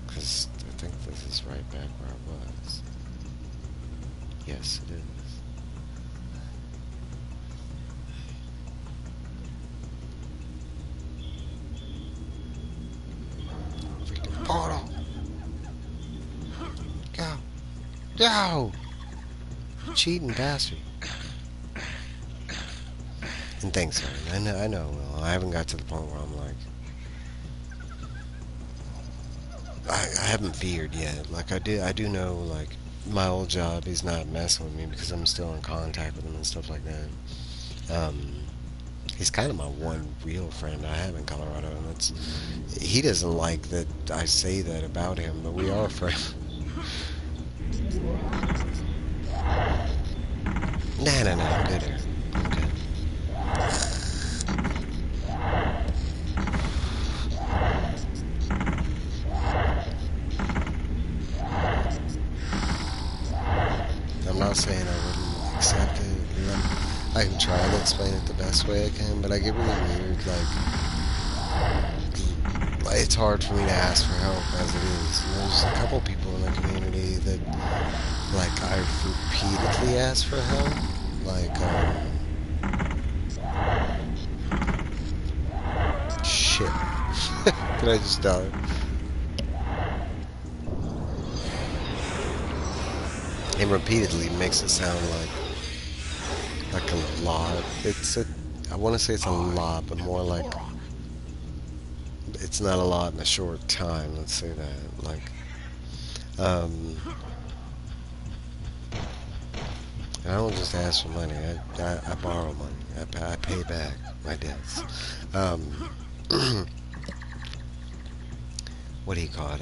because I think this is right back where I was. Yes, it is. Freaking portal! Go! Go! Cheating bastard. And thanks, man. I know. Well, I haven't got to the point where I'm like, I haven't veered yet. Like I do know. Like my old job, he's not messing with me because I'm still in contact with him and stuff like that. He's kind of my one real friend I have in Colorado, and he doesn't like that I say that about him, but we are friends. Nah, I'm good here. I'm good. I'm not saying I wouldn't accept it. I can try to explain it the best way I can, but I get really weird. Like it's hard for me to ask for help as it is. You know, there's a couple people in the community that, like, I've repeatedly asked for help. Like, shit. Did I just die? And repeatedly makes it sound like a lot. I want to say it's a lot, but more like it's not a lot in a short time. Let's say that. Like, um, and I don't just ask for money. I borrow money. I pay back my debts. Um, what do you call it?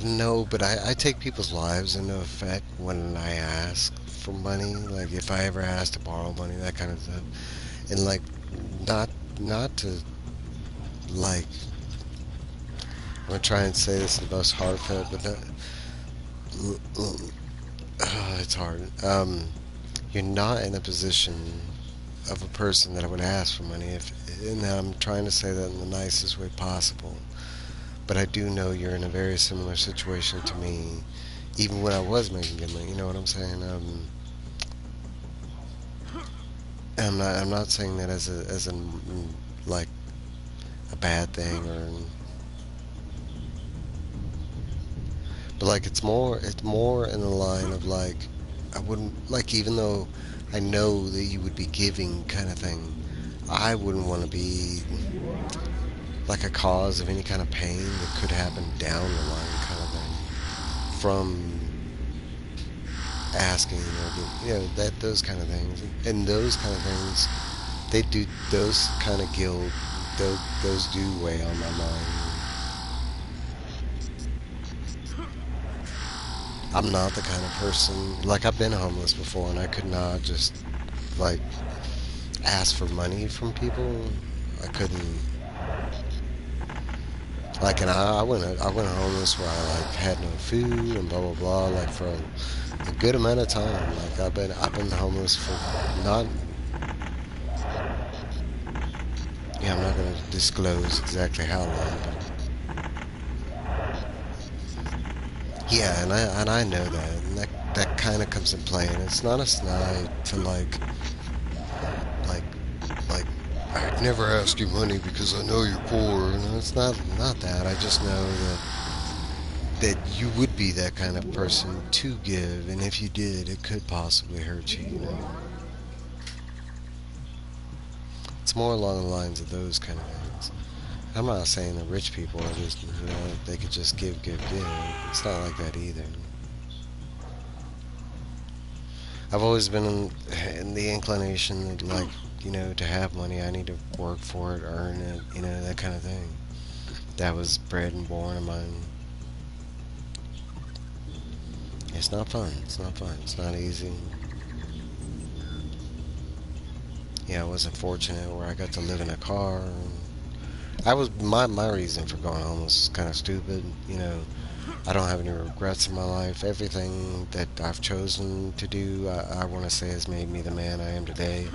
No, but I take people's lives into effect when I ask for money. Like if I ever ask to borrow money, that kind of stuff, and like not not to like. I'm gonna try and say this in the most heartfelt, but it's hard. You're not in a position of a person that I would ask for money if, and I'm trying to say that in the nicest way possible. But I do know you're in a very similar situation to me, even when I was making good money. You know what I'm saying? I'm not saying that as a like a bad thing or, but like it's more in the line of like I wouldn't like even though I know that you would be giving kind of thing. I wouldn't want to be like a cause of any kind of pain that could happen down the line, kind of thing. From asking, that those kind of things, and those kind of things, they do those kind of guilt. Those do weigh on my mind. I'm not the kind of person like I've been homeless before, and I could not just like ask for money from people. I couldn't. Like, and I went homeless where I like had no food and blah blah blah. Like for a good amount of time. Like I've been homeless for not. Yeah, I'm not gonna disclose exactly how long, but yeah, and I know that, and that kind of comes in play, and it's not a snide to like like I'd never ask you money because I know you're poor. And it's not that. I just know that you would be that kind of person to give, and if you did, it could possibly hurt you. It's more along the lines of those kind of things. I'm not saying that rich people are just, they could just give, give, give. It's not like that either. I've always been in the inclination that, like, to have money, I need to work for it, earn it, that kind of thing. That was bred and born in mine. It's not fun. It's not fun. It's not easy. Yeah, I wasn't fortunate where I got to live in a car. I was my reason for going homeless is kind of stupid. I don't have any regrets in my life. Everything that I've chosen to do, I want to say, has made me the man I am today.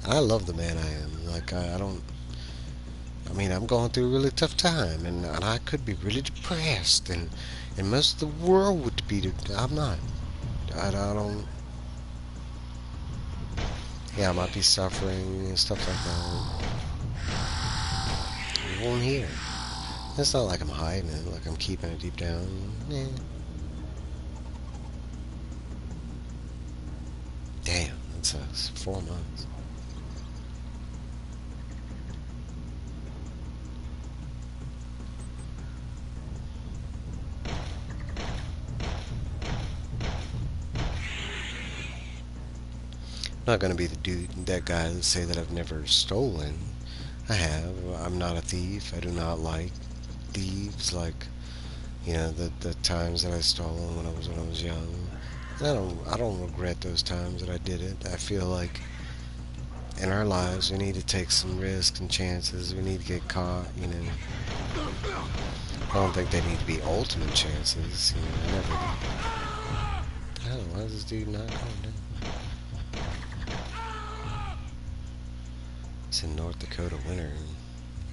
And I love the man I am. Like, I don't. I mean, I'm going through a really tough time, and I could be really depressed, and most of the world would be. I'm not. I don't. Yeah, I might be suffering and stuff like that. You won't hear. It's not like I'm hiding it, like I'm keeping it deep down. Eh. Damn, that sucks. 4 months. I'm not gonna be that guy that say that I've never stolen. I have. I'm not a thief. I do not like thieves. Like, the times that I stole when I was young. I don't regret those times that I did it. I feel like in our lives we need to take some risks and chances. We need to get caught. I don't think they need to be ultimate chances. I never. I don't know, why is this dude not calm down? It's in North Dakota winter.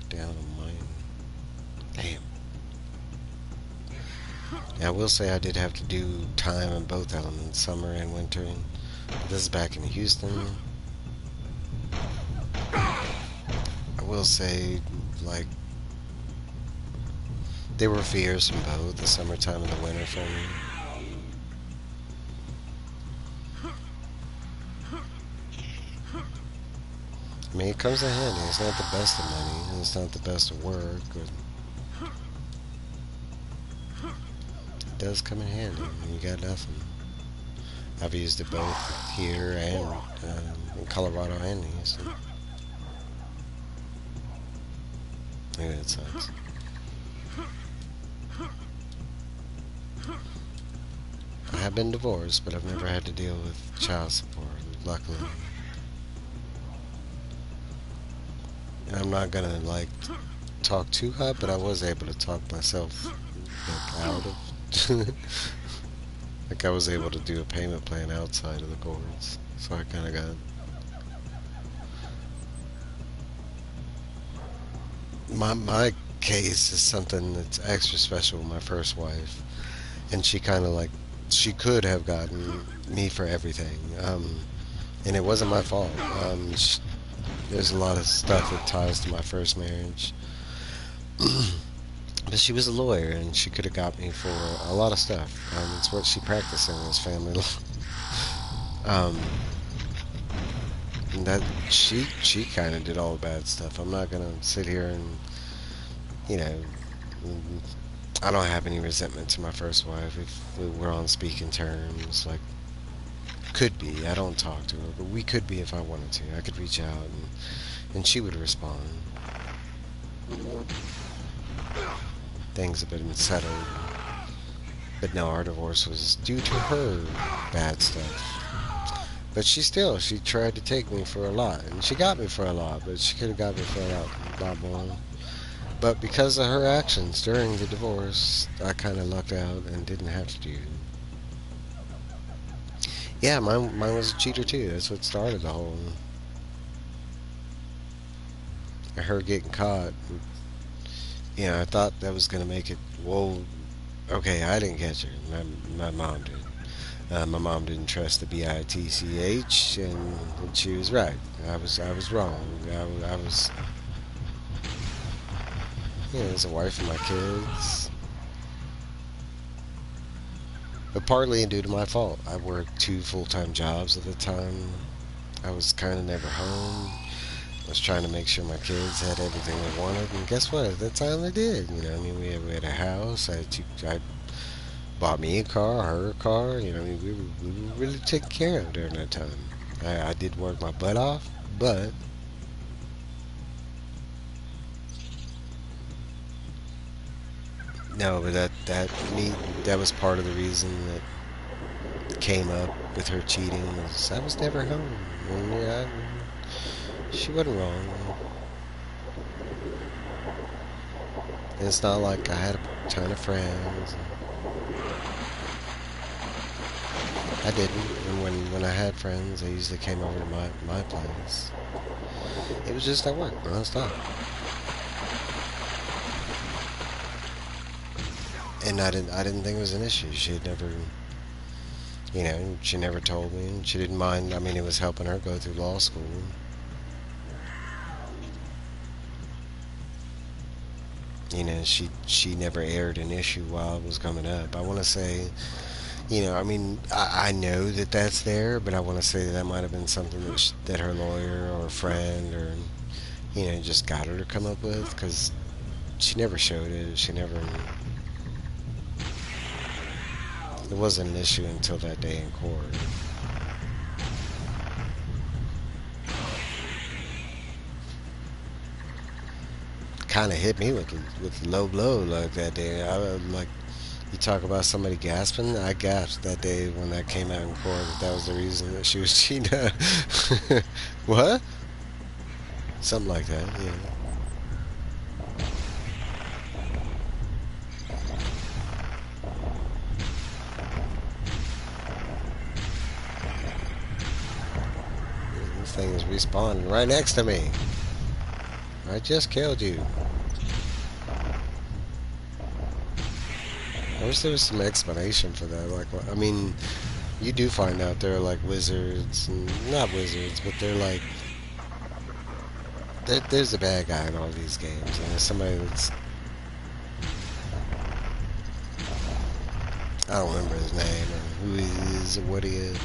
Down on mine. Damn. Yeah, I will say I did have to do time in both elements, summer and winter. But this is back in Houston. I will say, like, there were fears from both the summertime and the winter for me. I mean, it comes in handy. It's not the best of money, and it's not the best of work, but it does come in handy when you got nothing. I've used it both here and in Colorado and Houston. Yeah, it sucks. I have been divorced, but I've never had to deal with child support, luckily. And I'm not gonna, like, talk too high, but I was able to talk myself, like, out of. Like, I was able to do a payment plan outside of the courts, so I kind of got. My case is something that's extra special with my first wife, and she kind of, like, she could have gotten me for everything, and it wasn't my fault. There's a lot of stuff that ties to my first marriage. But she was a lawyer, and she could have got me for a lot of stuff. It's what she practiced in, was family law. Um, And that she kind of did all the bad stuff. I'm not gonna sit here and you know I don't have any resentment to my first wife. If we were on speaking terms, like could be. I don't talk to her, but we could be if I wanted to. I could reach out and she would respond. Things have been settled. But no, our divorce was due to her bad stuff. But she tried to take me for a lot. And she got me for a lot, but she could have got me for a lot more. But because of her actions during the divorce, I kind of lucked out and didn't have to do. Yeah, mine was a cheater too. That's what started the whole. Her getting caught. You know, I thought that was gonna make it. Well, okay, I didn't catch her. My mom did. My mom didn't trust the bitch, and she was right. I was wrong. I was as a wife and my kids, but partly due to my fault. I worked two full-time jobs at the time. I was kind of never home. I was trying to make sure my kids had everything they wanted, and guess what? At that time, they did. I mean, we had a house. I bought me a car, her a car. I mean, we were really taken care of during that time. I did work my butt off, but no, but that was part of the reason that came up with her cheating was I was never home. And, yeah, she wasn't wrong. And it's not like I had a ton of friends. I didn't. And when I had friends, they usually came over to my place. It was just at work, nonstop. And I didn't think it was an issue. She had never, she never told me, and she didn't mind. I mean, it was helping her go through law school. She never aired an issue while it was coming up. I want to say, I mean, I know that that's there, but I want to say that might have been something that her lawyer or friend or just got her to come up with because she never showed it. It wasn't an issue until that day in court. Kind of hit me with low blow like that day. Like you talk about somebody gasping. I gasped that day when that came out in court. That was the reason that she was cheating. What? Something like that. Yeah. This thing is respawning right next to me. I just killed you. I wish there was some explanation for that. Like, I mean, you do find out they're like wizards, and not wizards, but they're like there's a bad guy in all these games, and there's somebody that's I don't remember his name or who he is or what he is.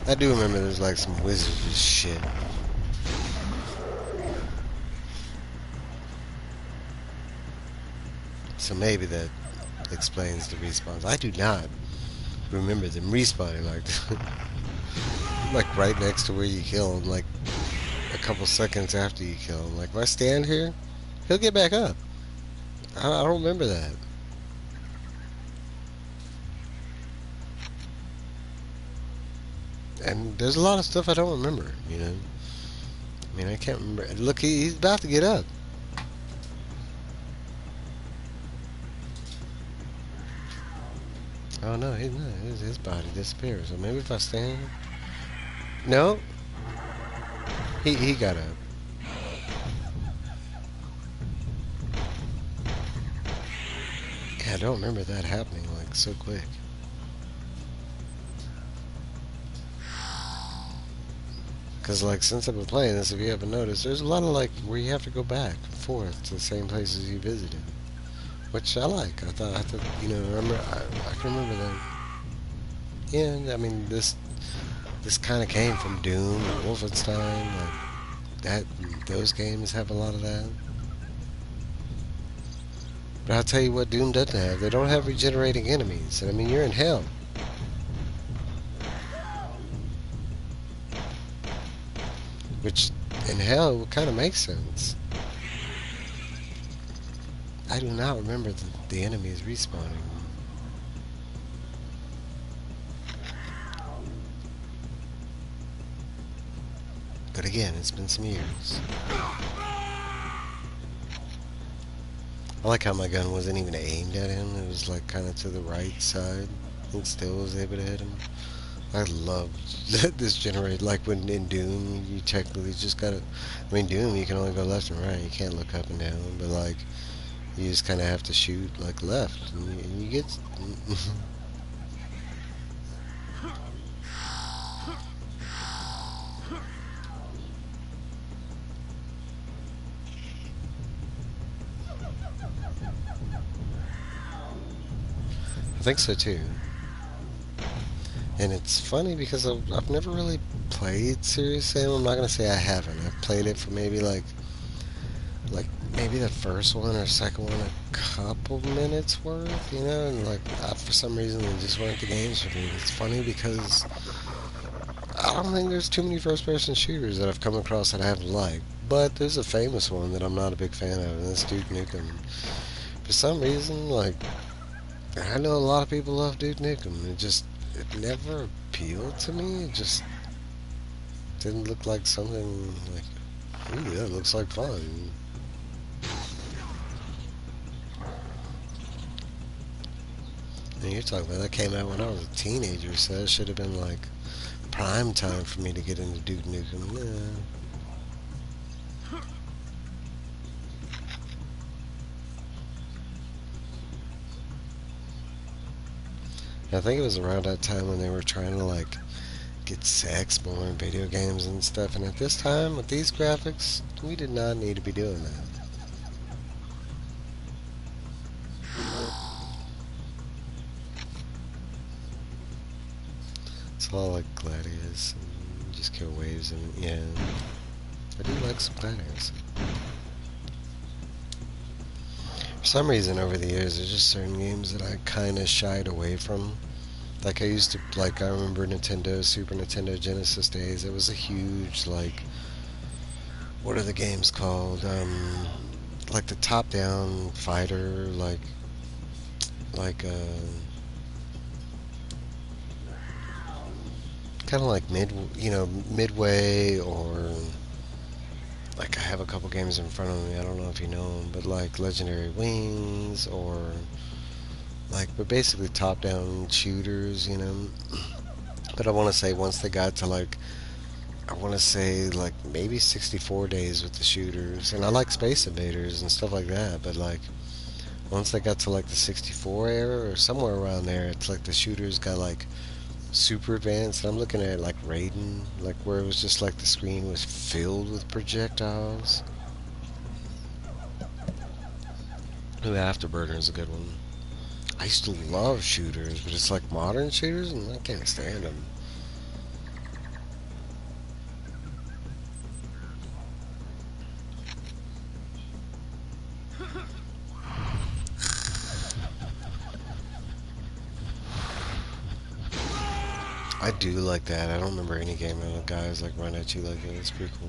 I do remember there's like some wizards shit. So maybe that explains the respawns. I do not remember them respawning like like right next to where you kill him, like a couple seconds after you kill him. Like if I stand here, he'll get back up. I don't remember that. And there's a lot of stuff I don't remember. I mean, I can't remember. Look, he's about to get up. Oh no, he's not. His body disappears. So maybe if I stand. No, he got up. Yeah, I don't remember that happening like so quick. Because like since I've been playing this, if you haven't noticed, there's a lot of like where you have to go back and forth to the same places you visited, which I like. I remember. I can remember that. Yeah, I mean this this kind of came from Doom, Wolfenstein, like that. Those games have a lot of that. But I'll tell you what Doom doesn't have. They don't have regenerating enemies. And I mean, you're in hell. Which, in hell, kind of makes sense. I do not remember the enemies respawning. But again, it's been some years. I like how my gun wasn't even aimed at him. It was like kind of to the right side. And still was able to hit him. I love this generate. Like when in Doom, you technically just gotta. I mean, Doom, you can only go left and right. You can't look up and down. But like, you just kind of have to shoot like left, and you get. I think so too. And it's funny because I've never really played Serious Sam. I'm not gonna say I haven't. I've played it for maybe like maybe the first one or second one a couple minutes worth, you know, and like for some reason they just weren't the games for me. It's funny because I don't think there's too many first person shooters that I've come across that I haven't liked. But there's a famous one that I'm not a big fan of, and that's Duke Nukem. For some reason, like I know a lot of people love Duke Nukem. It never appealed to me. It just didn't look like something like, ooh, that looks like fun. And you're talking about that came out when I was a teenager, so it should have been like prime time for me to get into Duke Nukem. Yeah. I think it was around that time when they were trying to like get sex more in video games and stuff. And at this time, with these graphics, we did not need to be doing that. It's all like Gladius and just kill waves and yeah. I do like some Gladius. For some reason, over the years, there's just certain games that I kind of shied away from. Like I used to, like I remember Nintendo, Super Nintendo, Genesis days. It was a huge like, what are the games called? Like the top-down fighter, like kind of like Midway, or like I have a couple games in front of me. I don't know if you know them, but like Legendary Wings, or like, but basically top-down shooters, you know. But I want to say once they got to like, I want to say like maybe 64 days with the shooters, and I like Space Invaders and stuff like that. But like once they got to like the 64 era or somewhere around there, it's like the shooters got like super advanced. And I'm looking at like Raiden, like where it was just like the screen was filled with projectiles. Ooh, Afterburner is a good one. I used to love shooters, but it's like modern shooters, and I can't stand them. I do like that. I don't remember any game where the guys like run at you like that. It's pretty cool.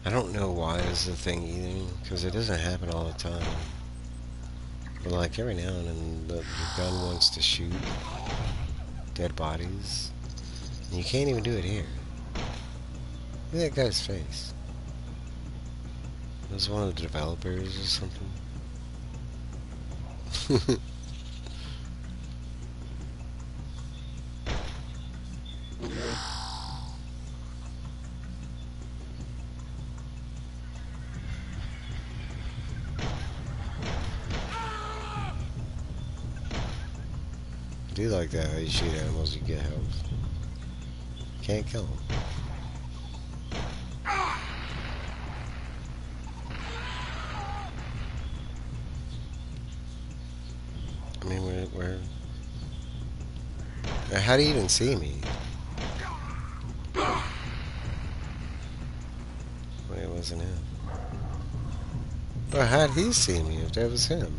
I don't know why it's a thing either, because it doesn't happen all the time. But like every now and then, the gun wants to shoot dead bodies, and you can't even do it here. Look at that guy's face. It was one of the developers or something. I do like that how you shoot animals, you get health. Can't kill them. How do you even see me? Wait, it wasn't him. Well, how'd he see me if that was him?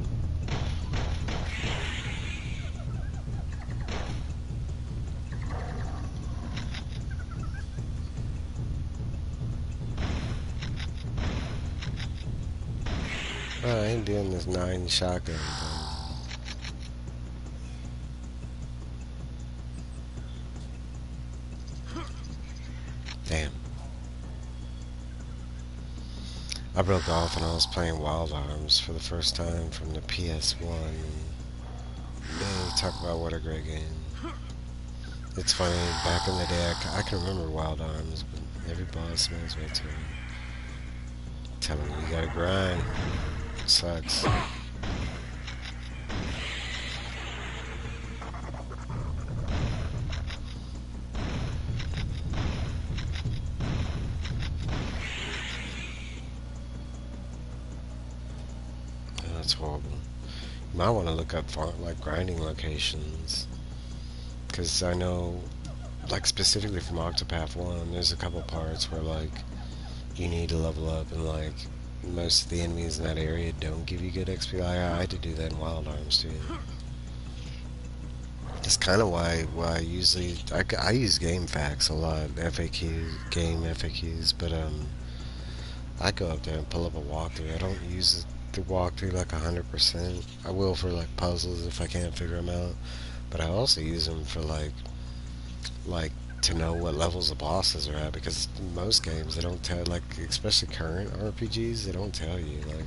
Oh, I ain't doing this 9 shotgun thing. Damn. I broke off and I was playing Wild Arms for the first time from the PS1. Man, talk about what a great game. It's funny, back in the day, I can remember Wild Arms, but every boss smells right to it. Telling you, you gotta grind. It sucks. Oh, that's horrible. You might want to look up like grinding locations, because I know, like specifically from Octopath 1, there's a couple parts where like you need to level up, and like most of the enemies in that area don't give you good XP. I had to do that in Wild Arms too. That's kind of why I usually I use game facts a lot, FAQs, game FAQs, but I go up there and pull up a walkthrough. I don't use the walkthrough like 100%. I will for like puzzles if I can't figure them out, but I also use them for like to know what levels the bosses are at, because most games they don't tell, like especially current RPGs, they don't tell you, like,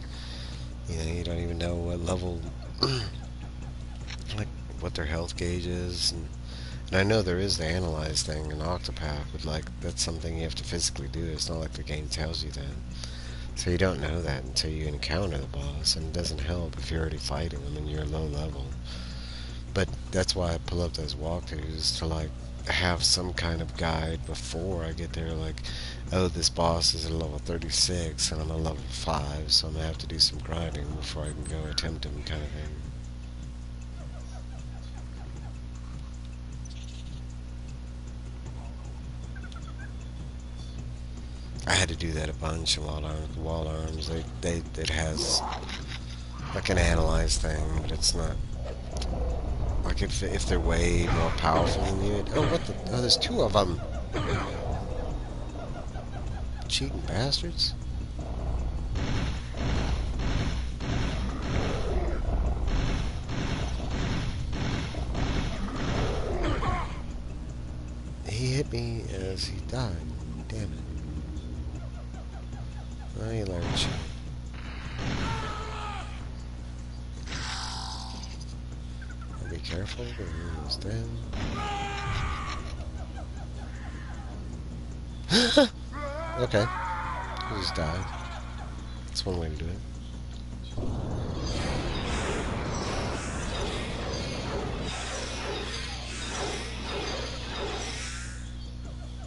you know, you don't even know what level like what their health gauge is, and I know there is the analyze thing in Octopath, but like that's something you have to physically do. It's not like the game tells you that. So you don't know that until you encounter the boss, and it doesn't help if you're already fighting them and you're low level. But that's why I pull up those walkthroughs to like have some kind of guide before I get there. Like, oh, this boss is at level 36 and I'm at level 5, so I'm gonna have to do some grinding before I can go attempt him, kind of thing. I had to do that a bunch in Wild Arms. Wild Arms, it has like an analyze thing, but it's not like if they're way more powerful than you. Oh, what the? Oh, there's two of them. Cheating bastards. He hit me as he died. Damn it. Oh, you learned shit. Be careful, we're almost dead. Okay, he just died. That's one way to do it.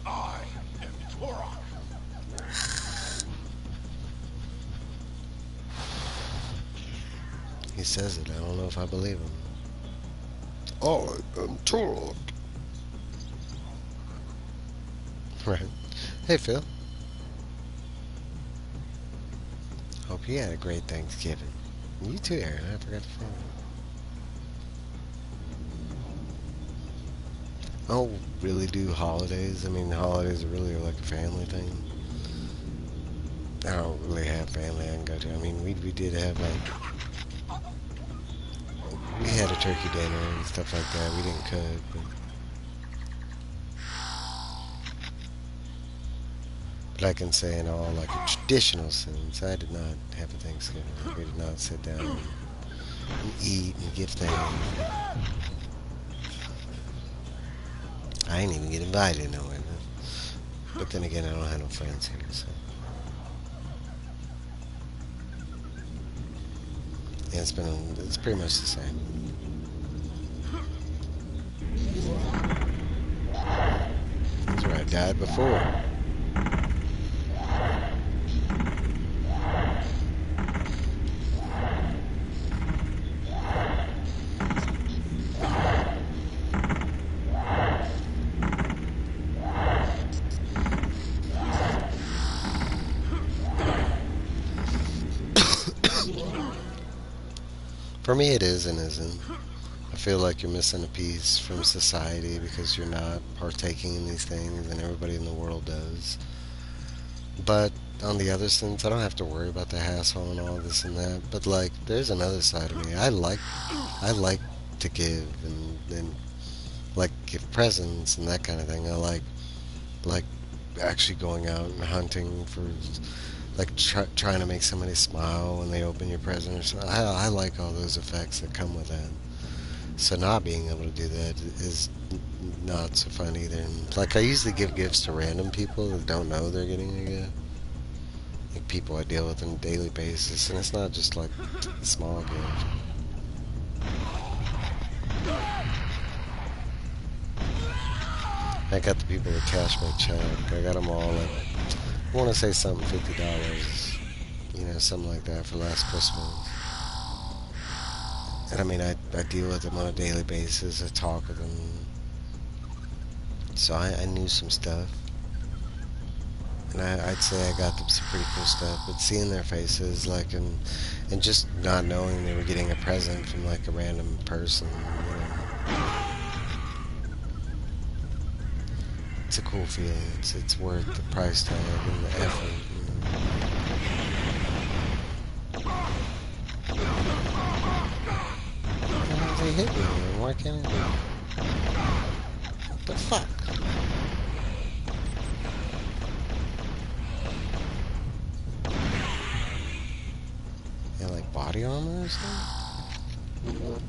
I am Turok. He says it, I don't know if I believe him. I am Turok. Right. Hey, Phil. Hope you had a great Thanksgiving. You too, Aaron. I forgot to say that. I don't really do holidays. I mean, holidays are really like a family thing. I don't really have family I can go to. I mean, we did have like, we had a turkey dinner and stuff like that. We didn't cook, but I can say in all like a traditional sense, I did not have a Thanksgiving. We did not sit down and eat and give thanks. I ain't even get invited nowhere. But then again, I don't have no friends here, so. Yeah, it's pretty much the same. That's where I died before. For me, it is and isn't. I feel like you're missing a piece from society because you're not partaking in these things and everybody in the world does. But on the other sense, I don't have to worry about the hassle and all this and that. But like, there's another side of me. I like to give and like give presents and that kind of thing. I like actually going out and hunting for like trying to make somebody smile when they open your present or something. I like all those effects that come with that. So not being able to do that is not so fun either. And like I usually give gifts to random people that don't know they're getting a gift. Like people I deal with on a daily basis, and it's not just like a small gift. I got the people that cash my check. I got them all like I want to say something $50, something like that for last Christmas. And I mean, I deal with them on a daily basis. I talk with them, so I knew some stuff. And I'd say I got them some pretty cool stuff. But seeing their faces, like, and just not knowing they were getting a present from like a random person, it's a cool feeling. It's worth the price tag and the effort. They hit me, man. Why can't I? What the fuck? Yeah, like body armor or something?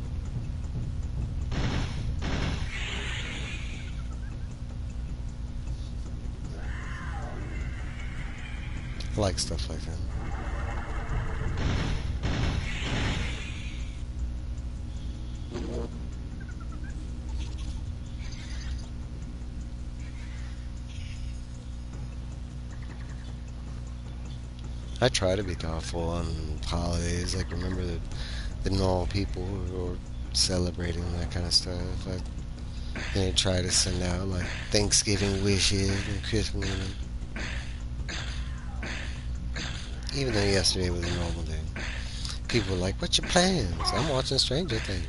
I like stuff like that. I try to be thoughtful on holidays. Like, remember the normal people who are celebrating that kind of stuff. Try to send out like Thanksgiving wishes and Christmas. Even though yesterday was a normal day, people were like, "What's your plans?" I'm watching Stranger Things.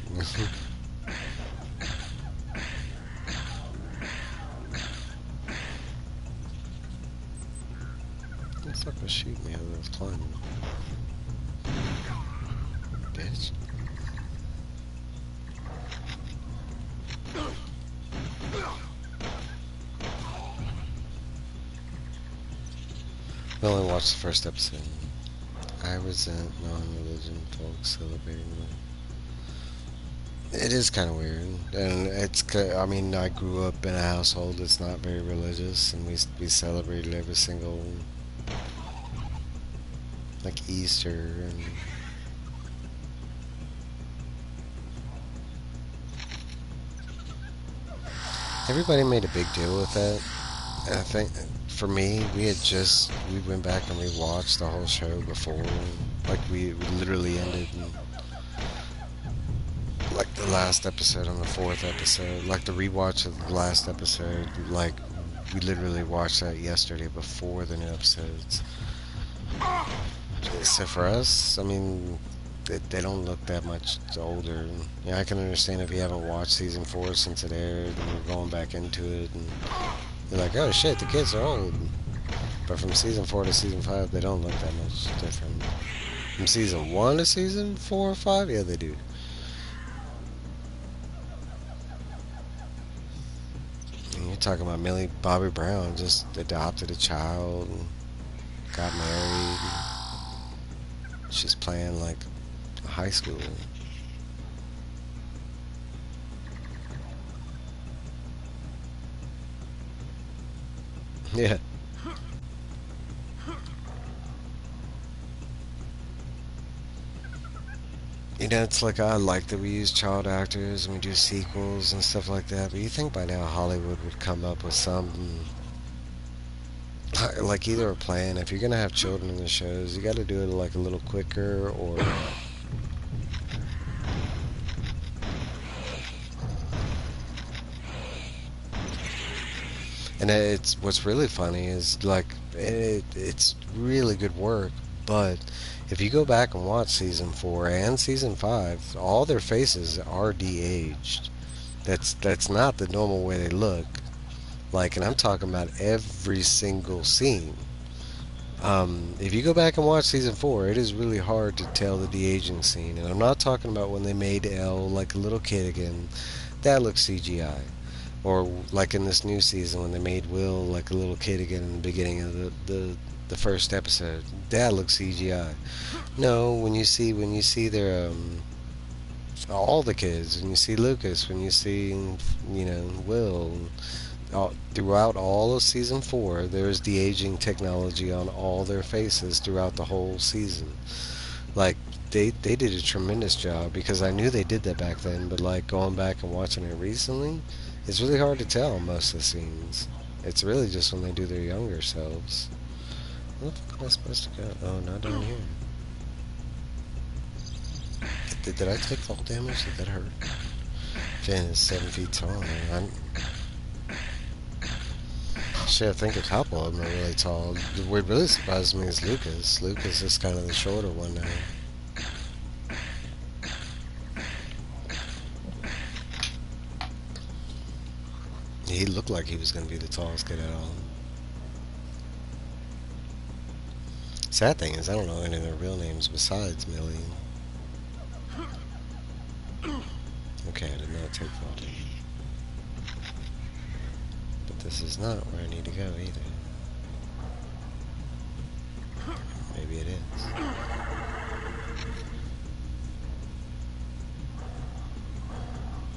What the fuck was shooting me as I was climbing? Bitch. We only watched the first episode. I resent non-religion folks celebrating that. It is kind of weird, and I mean, I grew up in a household that's not very religious, and we celebrated every single like Easter and everybody made a big deal with that. And I think for me, we went back and we watched the whole show before, like we literally ended in, like the last episode on the fourth episode, like the rewatch of the last episode, like we literally watched that yesterday before the new episodes. So for us, I mean, they don't look that much older. Yeah, I can understand if you haven't watched season 4 since it aired and you're going back into it and you're like, oh shit, the kids are old. But from season 4 to season 5, they don't look that much different. From season 1 to season 4 or 5, yeah, they do. And you're talking about Millie Bobby Brown just adopted a child and got married. And she's playing like high school. Yeah. It's like I like that we use child actors and we do sequels and stuff like that, but you think by now Hollywood would come up with some, like either a plan. If you're gonna have children in the shows, you gotta do it like a little quicker or. And it's what's really funny is like it's really good work, But if you go back and watch season 4 and season 5, all their faces are de-aged. That's not the normal way they look. Like, and I'm talking about every single scene. If you go back and watch season 4, it is really hard to tell the de-aging scene. And I'm not talking about when they made Elle like a little kid again. That looks CGI. Or like in this new season when they made Will like a little kid again in the beginning of the first episode. That looks CGI. No, when you see their all the kids, when you see Lucas, when you see Will, throughout all of season 4, there's de aging technology on all their faces throughout the whole season. Like they did a tremendous job because I knew they did that back then, but like going back and watching it recently, it's really hard to tell most of the scenes. It's really just when they do their younger selves. Where the fuck am I supposed to go? Oh, not down here. Did I take fall damage? Did that hurt? Finn is 7 feet tall. Shit, I think a couple of them are really tall. What really surprised me is Lucas. Lucas is kind of the shorter one now. He looked like he was going to be the tallest kid at all. Sad thing is, I don't know any of their real names besides Millie. Okay, I did not take fall damage. But this is not where I need to go either. Maybe it is.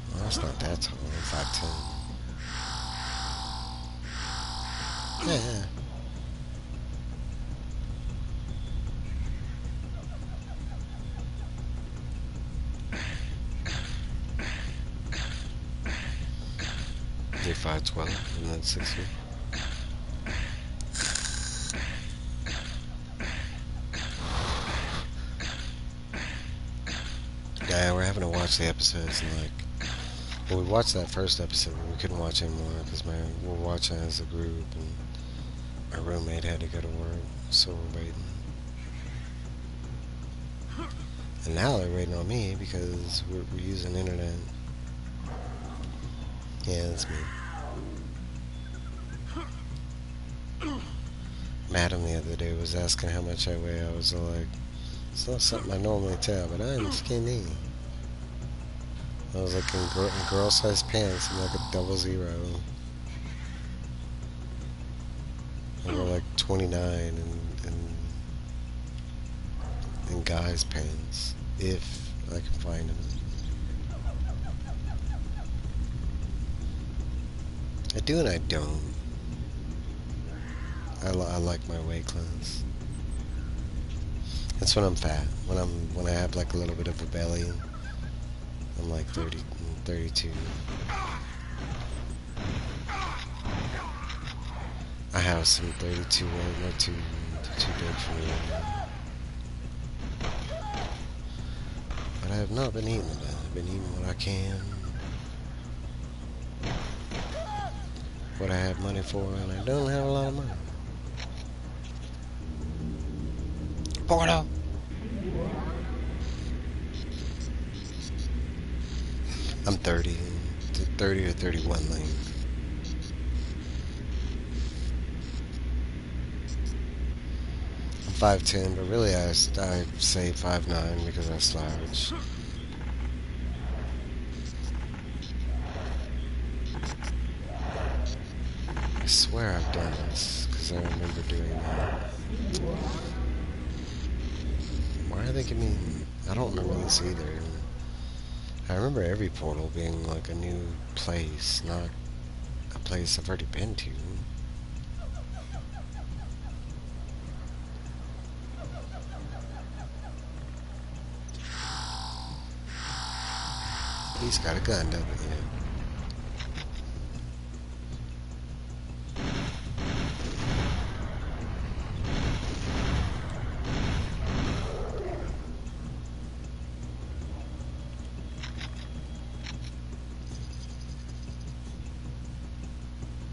Well, that's not that tall. I'm 5'10". Yeah. You're 5'12", and then 6 feet. Yeah, we're having to watch the episodes and like. Well, we watched that first episode, but we couldn't watch anymore because we're watching as a group, and my roommate had to go to work, so we're waiting. And now they're waiting on me because we're using internet. Yeah, that's me. Madam the other day was asking how much I weigh. I was like, it's not something I normally tell, but I'm skinny. I was like in girl-sized pants, I'm like a 00. I wear like 29 in guys' pants, if I can find them. I do and I don't. I like my weight class. That's when I'm fat. When I have like a little bit of a belly. I'm like 30, 32. I have some 32 weight. They're too big for me right now. But I have not been eating that. I've been eating what I can. What I have money for, and I don't have a lot of money. Porto! I'm 30 or 31 lane. I'm 5'10", but really I say 5'9" because I slouch. I swear I've done this because I remember doing that. Why are they giving me... I don't remember this either. I remember every portal being like a new place, not a place I've already been to. He's got a gun, doesn't he?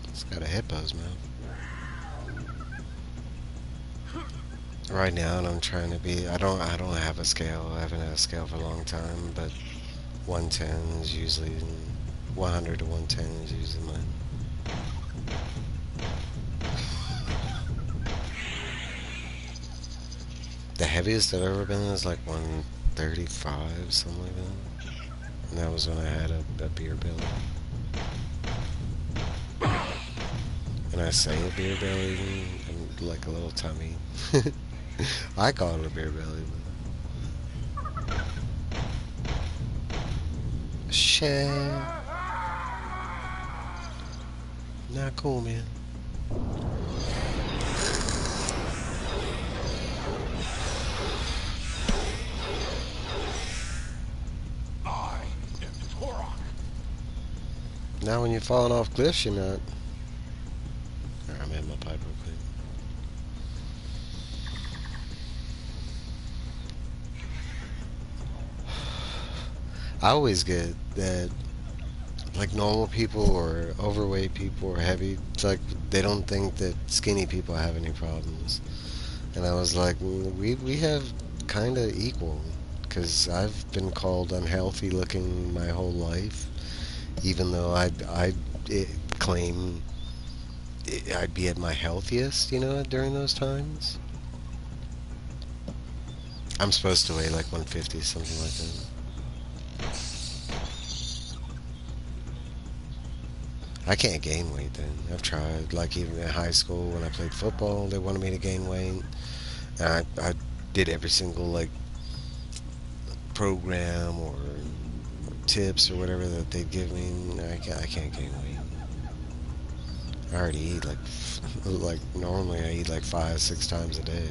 It's got a hippo's mouth. Right now, and I'm trying to be. I don't have a scale. I haven't had a scale for a long time, but 110 is usually 100 to 110 is usually mine. The heaviest I've ever been is like 135, something like that. And that was when I had a beer belly. And I say a beer belly, and like a little tummy. I call it a beer belly. But shit, not cool, man. I am Turok. Now when you're falling off cliffs, you're not. Alright, I'm in my pipe real quick. I always get that, like normal people or overweight people or heavy, it's like they don't think that skinny people have any problems. And I was like, we have kind of equal. Because I've been called unhealthy looking my whole life, even though I claim I'd be at my healthiest, during those times. I'm supposed to weigh like 150, something like that. I can't gain weight then. I've tried. Like even in high school when I played football, they wanted me to gain weight. And I did every single like program or tips or whatever that they'd give me. I can't gain weight. I already eat like normally I eat like 5, 6 times a day.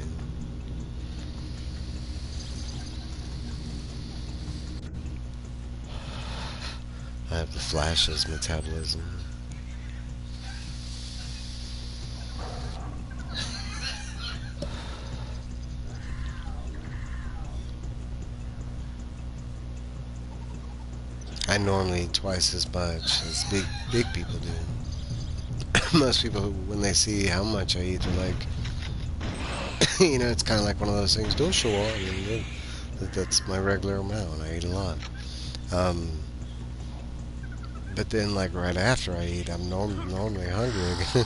I have the flashes metabolism. I normally eat twice as much as big people do. Most people, when they see how much I eat, they're like, it's kind of like one of those things. Don't show off. That's my regular amount. I eat a lot. Um, but then, like right after I eat, I'm normally hungry again.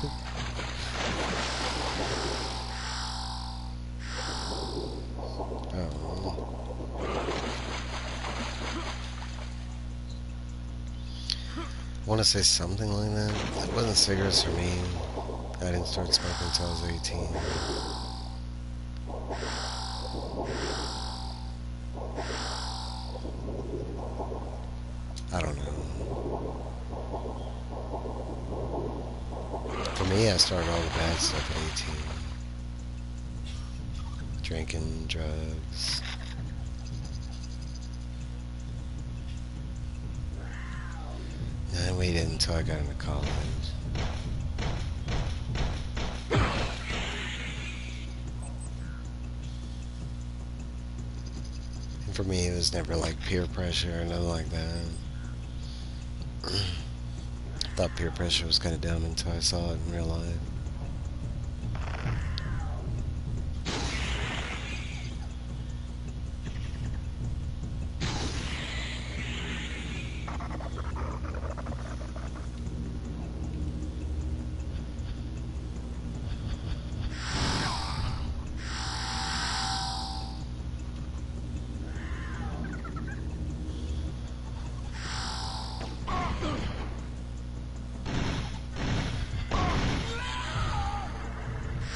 Oh, I want to say something like that. It wasn't cigarettes for me. I didn't start smoking until I was 18. I don't know. For me, I started all the bad stuff at 18. Drinking, drugs. And I waited until I got into college. And for me, it was never like peer pressure or nothing like that. I thought peer pressure was kind of dumb until I saw it in real life.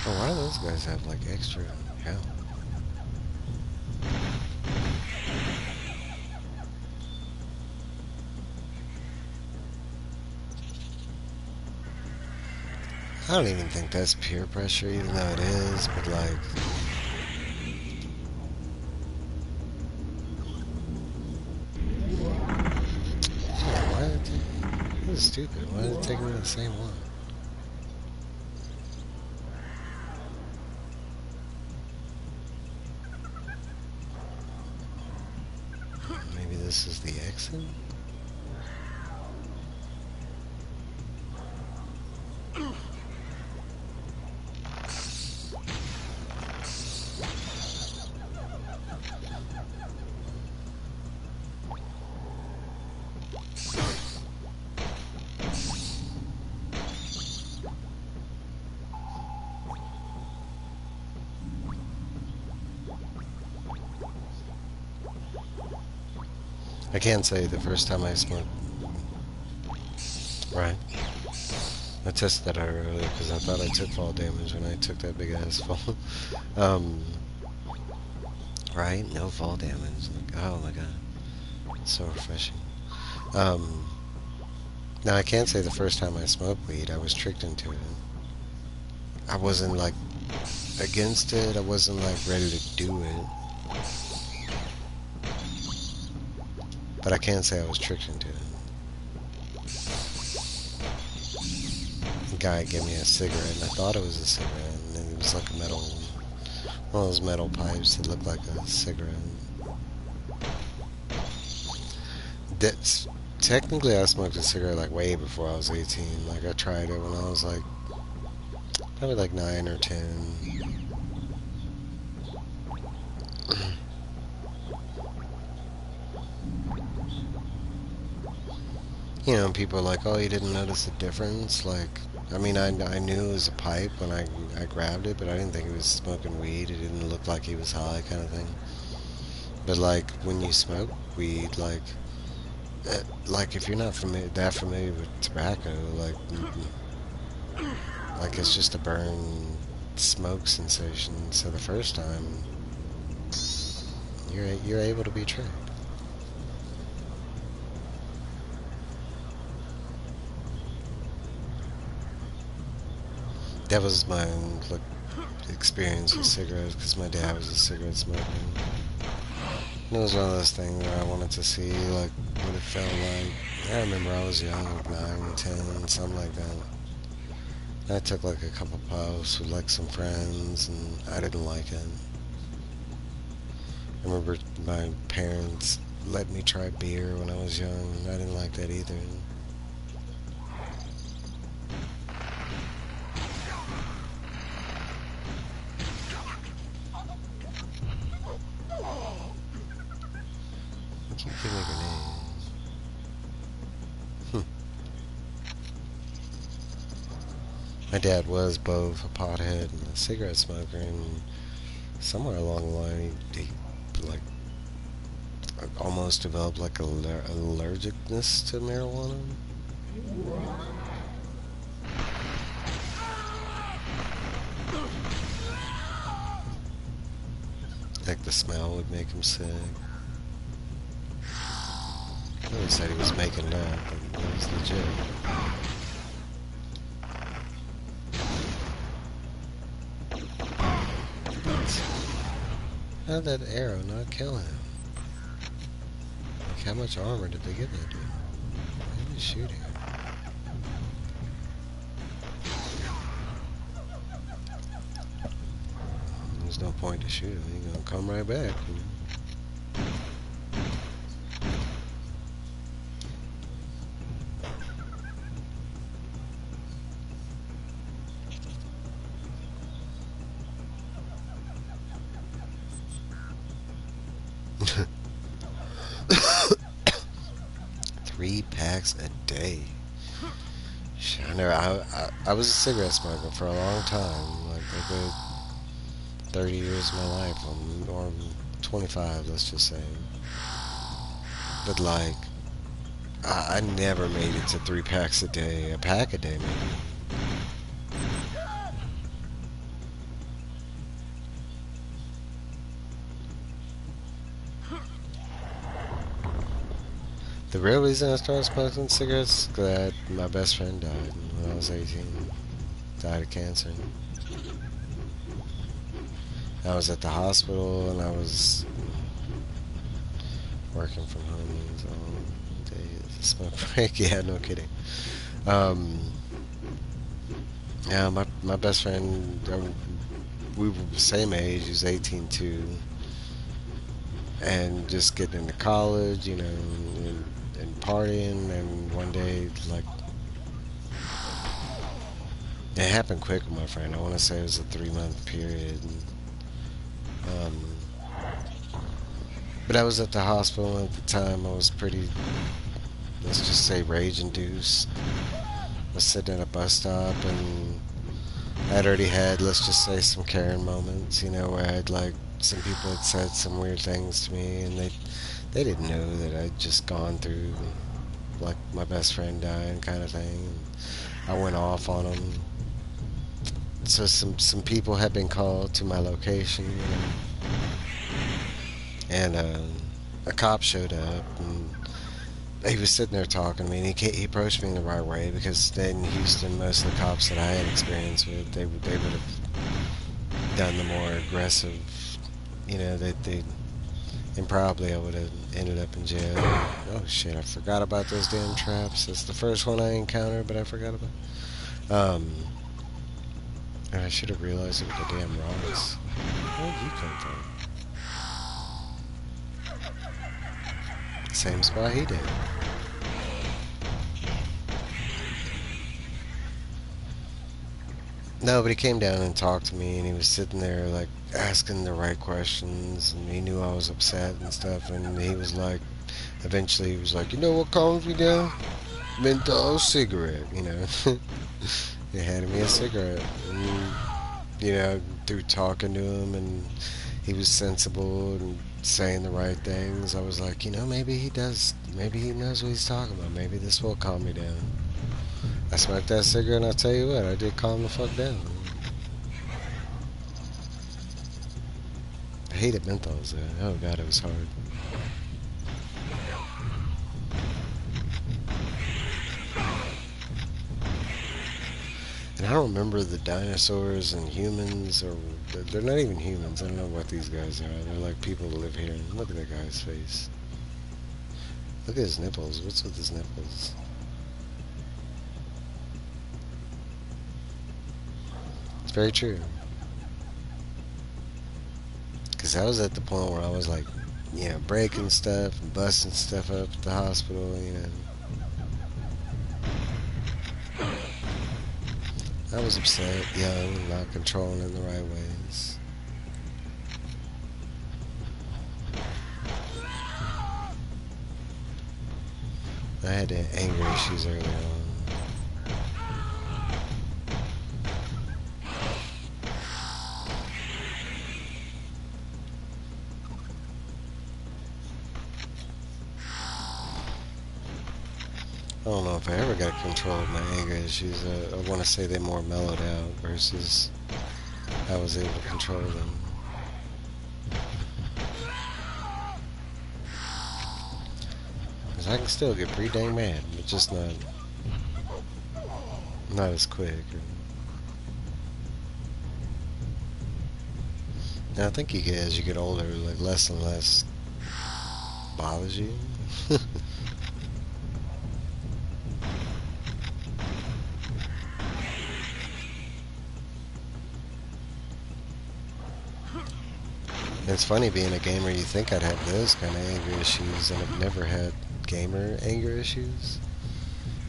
Oh, why do those guys have like extra health? I don't even think that's peer pressure, even though it is, but like, yeah, why did they, this is stupid. Why did it take me to the same one? Maybe this is the exit? I can't say the first time I smoked. Right. I tested that out earlier because I thought I took fall damage when I took that big ass fall. um, right? No fall damage. Like, oh my god, so refreshing. Um, Now I can't say the first time I smoked weed I was tricked into it. I wasn't like against it. I wasn't like ready to do it. But I can't say I was tricked into it. The guy gave me a cigarette, and I thought it was a cigarette, and it was like a metal, one of those metal pipes that looked like a cigarette. That's technically I smoked a cigarette like way before I was 18. Like I tried it when I was like probably like 9 or 10. You know, people are like, "Oh, you didn't notice the difference?" Like, I mean, I knew it was a pipe when I grabbed it, but I didn't think he was smoking weed. It didn't look like he was high, kind of thing. But like when you smoke weed, like if you're not that familiar with tobacco, like it's just a burn smoke sensation. So the first time you're able to be tricked. That was my like experience with cigarettes because my dad was a cigarette smoker. And it was one of those things where I wanted to see like what it felt like. I remember I was young, like 9, 10, something like that. I took like a couple puffs with like some friends, and I didn't like it. I remember my parents let me try beer when I was young, and I didn't like that either. You keep giving me grenades. My dad was both a pothead and a cigarette smoker, and somewhere along the line, he like almost developed like allergicness to marijuana. Like the smell would make him sick. He said he was making that, but it was legit. How did that arrow not kill him? Like, how much armor did they give that dude? He was shooting. There's no point to shoot him. He's gonna come right back. 3 packs a day. I was a cigarette smoker for a long time, like a good 30 years of my life, or 25, let's just say. But like, I never made it to 3 packs a day, a pack a day maybe. The real reason I started smoking cigarettes is that my best friend died when I was 18. Died of cancer. I was at the hospital and I was working from home. So smoke break. Yeah, no kidding. Um, yeah, my best friend, we were the same age. He was 18 too, and just getting into college, you know, and partying. And one day, like, it happened quick with my friend. I want to say it was a 3 month period. Um, but I was at the hospital at the time. I was pretty, let's just say, rage induced. I was sitting at a bus stop, and I'd already had, let's just say, some Karen moments, you know, where I'd like some people had said some weird things to me, and they They didn't know that I'd just gone through like my best friend dying kind of thing. I went off on them. So some people had been called to my location, and a cop showed up, and he was sitting there talking to me, and he approached me in the right way because in Houston, most of the cops that I had experience with, they would have done the more aggressive, they and probably I would have ended up in jail. Oh shit, I forgot about those damn traps. That's the first one I encountered, but I forgot about. And I should have realized it with the damn rocks. Where'd you come from? Same spot he did. No, but he came down and talked to me, and he was sitting there, like, asking the right questions, and he knew I was upset and stuff, and he was like, eventually he was like, you know what calms me down? Menthol cigarette, He handed me a cigarette, and, through talking to him, and he was sensible and saying the right things, I was like, maybe he does, maybe he knows what he's talking about, maybe this will calm me down. I smoked that cigarette, and I'll tell you what, I did calm the fuck down. I hated menthols, though. Oh god, it was hard. And I don't remember the dinosaurs and humans, or they're not even humans. I don't know what these guys are. They're like people that live here. Look at that guy's face. Look at his nipples. What's with his nipples? It's very true. Because I was at the point where I was like, breaking stuff and busting stuff up at the hospital. I was upset, young, not controlling in the right ways. I had anger issues early on. I don't know if I ever got control of my anger issues. I want to say they more mellowed out versus I was able to control them. Because I can still get pretty dang mad, but just not as quick. Now I think you get, as you get older, like less and less bothers you. It's funny being a gamer, you think I'd have those kind of anger issues, and I've never had gamer anger issues.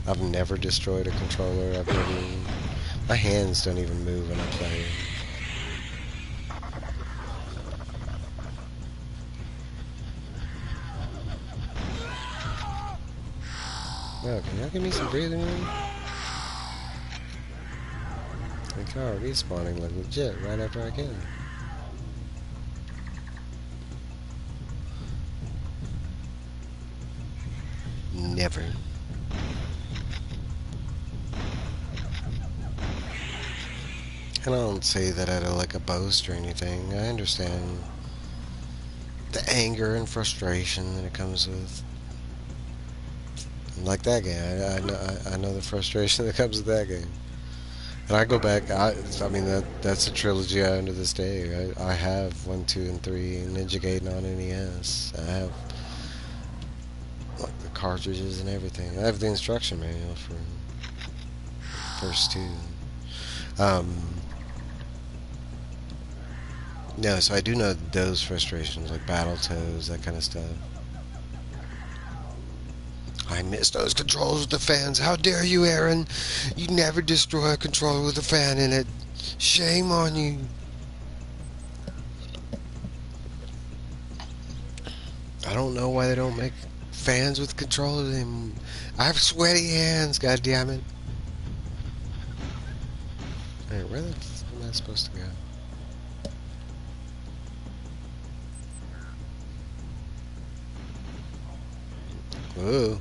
I've never destroyed a controller. My hands don't even move when I play. Oh, can y'all give me some breathing room? Like, oh, respawning like legit right after I can. Never. And I don't say that out of like a boast or anything. I understand the anger and frustration that it comes with. Like that game, I know the frustration that comes with that game. And I go back. I mean that's a trilogy I own to this day. I have 1, 2, and 3 Ninja Gaiden on NES. I have like the cartridges and everything. I have the instruction manual for first two. No, so I do know those frustrations, like Battletoads, that kind of stuff. I miss those controls with the fans. How dare you, Aaron? You never destroy a controller with a fan in it. Shame on you. I don't know why they don't make fans with controllers anymore. I have sweaty hands, god damn it. Alright, where the f am I supposed to go? Ooh.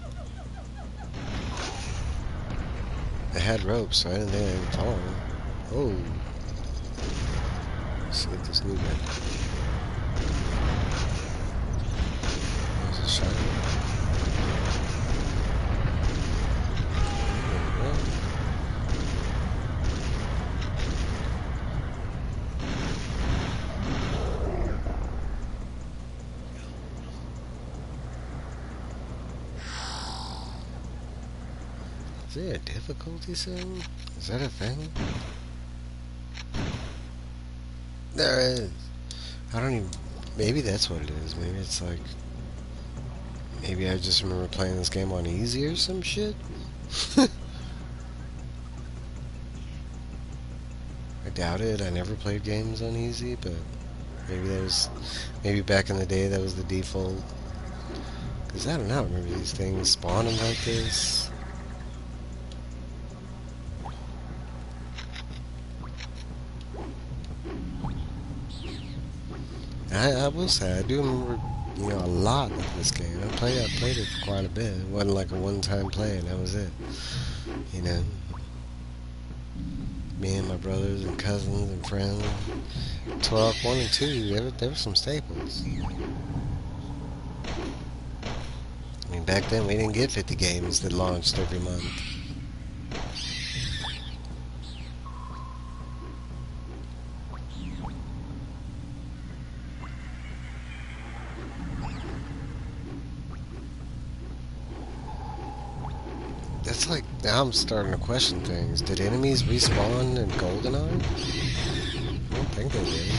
It had ropes, so I didn't think I could follow him. Oh. Let's see if this new guy. There's a shot. Is there a difficulty setting? Is that a thing? There is. I don't even. Maybe that's what it is. Maybe it's like. Maybe I just remember playing this game on easy or some shit. I doubt it. I never played games on easy, but maybe there's. Maybe back in the day that was the default. Because I don't know. I remember these things spawning like this. I will say I do remember, a lot of this game. I played it for quite a bit. It wasn't like a one-time play, and that was it. You know, me and my brothers and cousins and friends. Turok 1 and 2, there were some staples. I mean, back then we didn't get 50 games that launched every month. That's like, now I'm starting to question things. Did enemies respawn in GoldenEye? I don't think they did.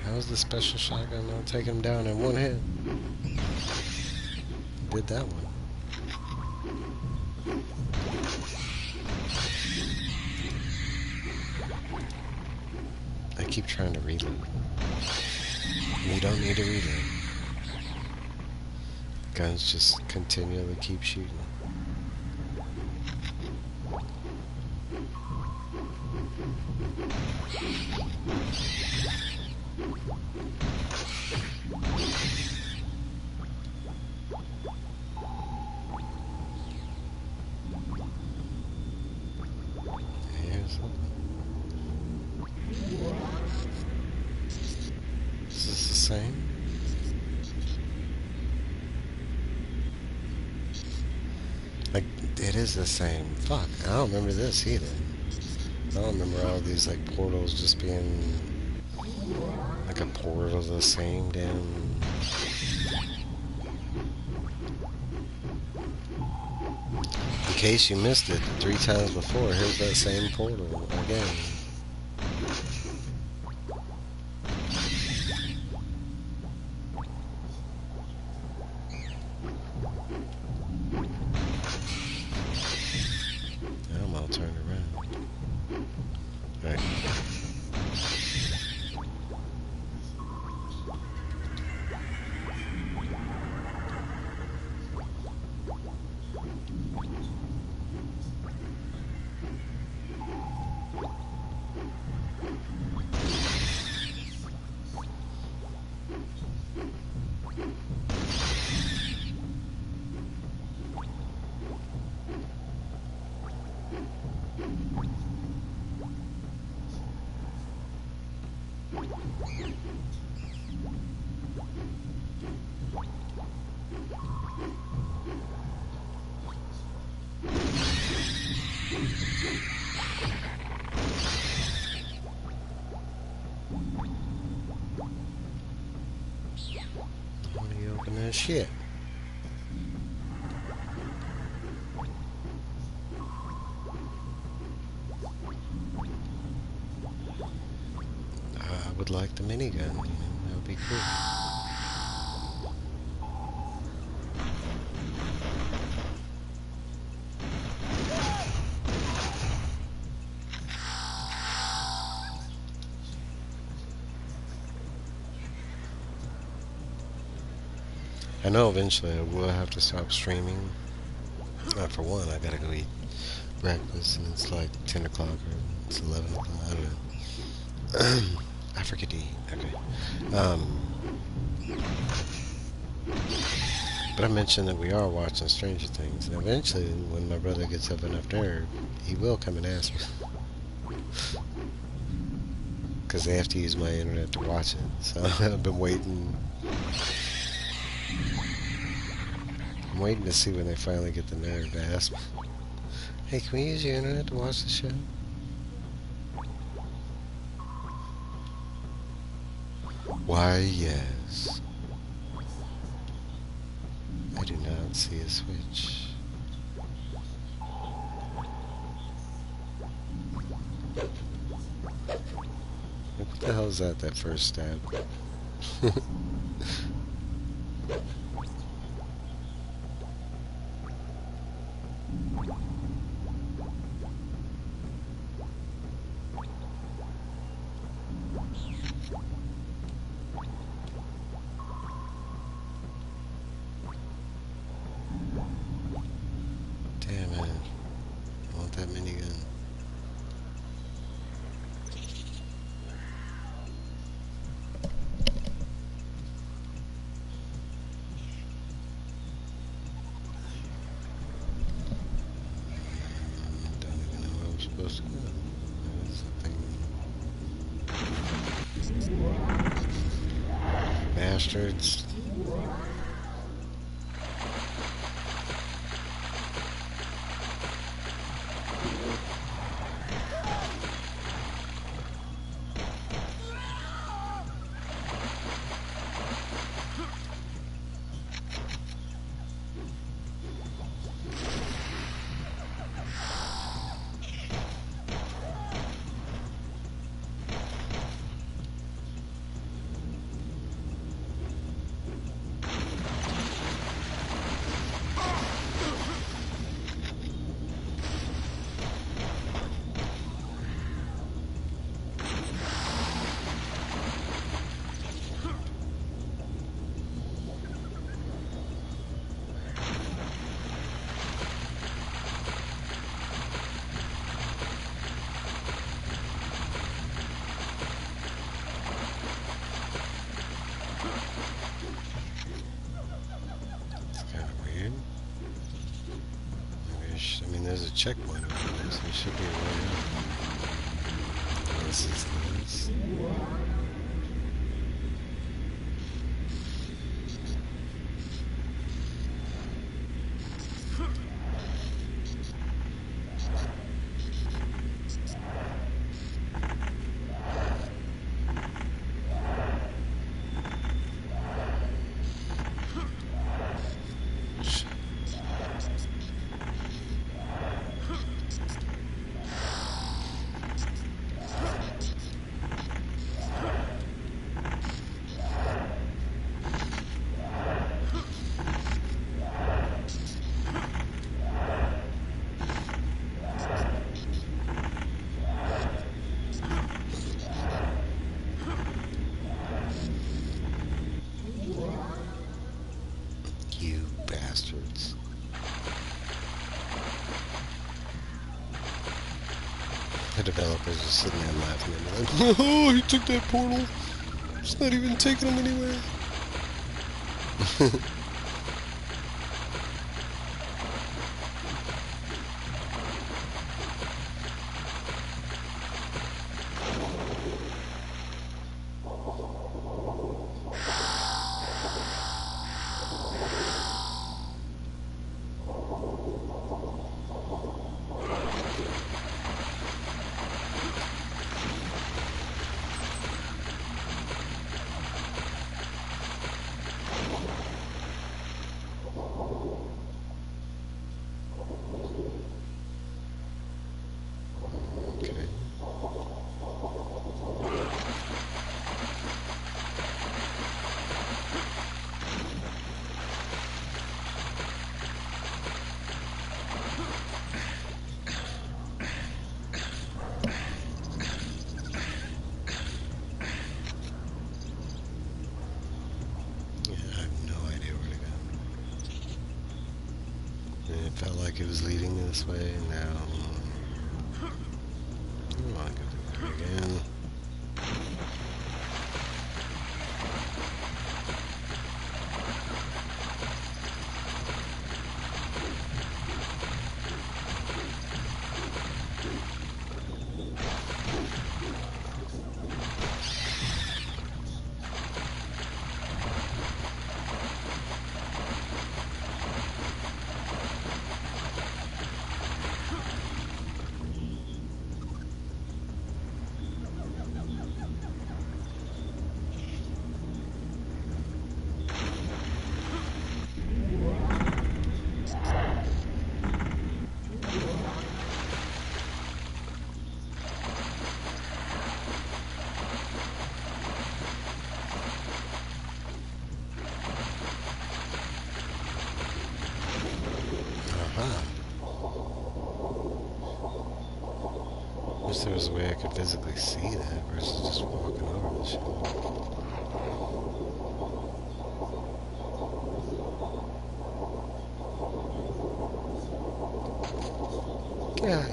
How was the special shotgun not taking him down in one hit? Did that one. I keep trying to reload. You don't need to reload. Guns just continually keep shooting. Here's one. Is this the same? Like, it is the same. Fuck, I don't remember this either. I don't remember all these, like, portals just being like a portal the same damn... In case you missed it 3 times before, here's that same portal again. I'm all turned around. Right. Why do you open that shit? I would like the minigun, that would be cool. I know eventually I will have to stop streaming. For one, I gotta go eat breakfast, and it's like 10 o'clock. It's 11 o'clock. I don't know. I forget to eat. Okay. But I mentioned that we are watching Stranger Things. And eventually, when my brother gets up enough nerve, he will come and ask me. Because they have to use my internet to watch it. So I've been waiting. I'm waiting to see when they finally get the nerve to ask me. Hey, can we use your internet to watch the show? Why, yes. I do not see a switch. What the hell is that? That first stab? Damn it. I want that minigun. Don't even know where I'm supposed to go. There's the thing. Bastards. It's kind of weird. I mean, there's a checkpoint over there, so there should be a way out. This is this. You bastards. The developers are sitting there laughing at me like, oh, he took that portal. It's not even taking him anywhere. Okay. Yeah, I have no idea where to go. And it felt like it was leading me this way, and now don't want to go through there again. Aha. Wish there was a way I could physically see that versus just walking over the shit. Yeah.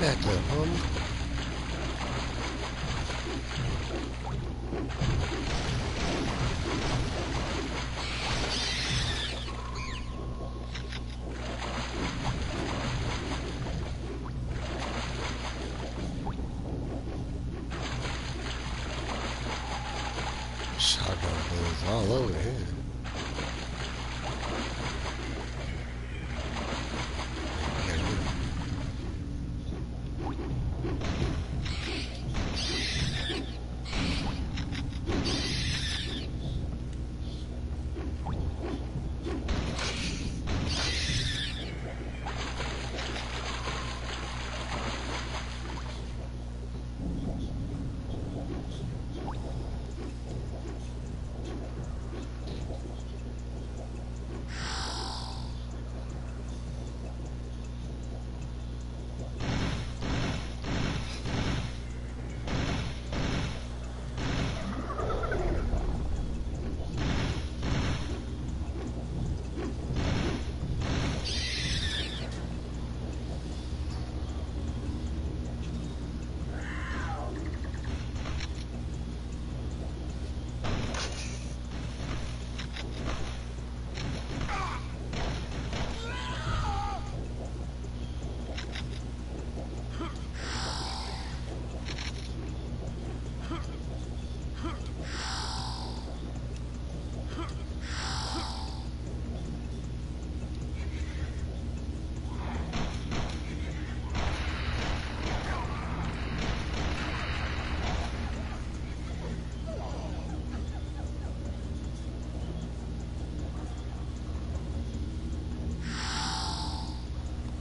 Back up, homie. Shotgun bullets all over here.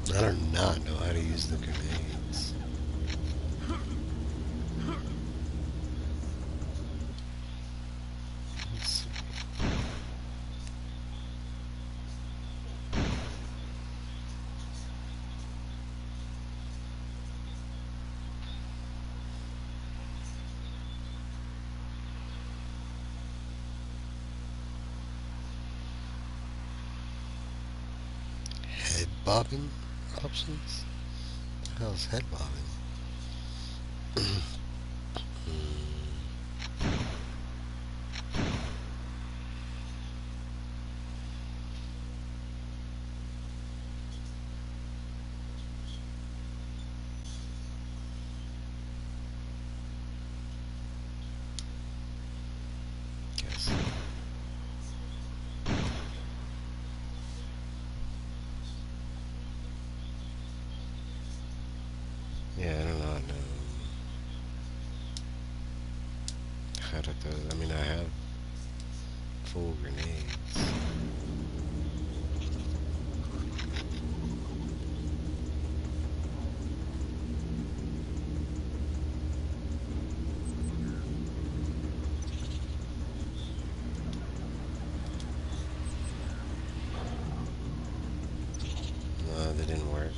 I do not know how to use the grenades. Let's see. Head bobbing options? What the hell's head bobbing? Guess. Yeah, I don't know how to do it. I mean, I have full grenades.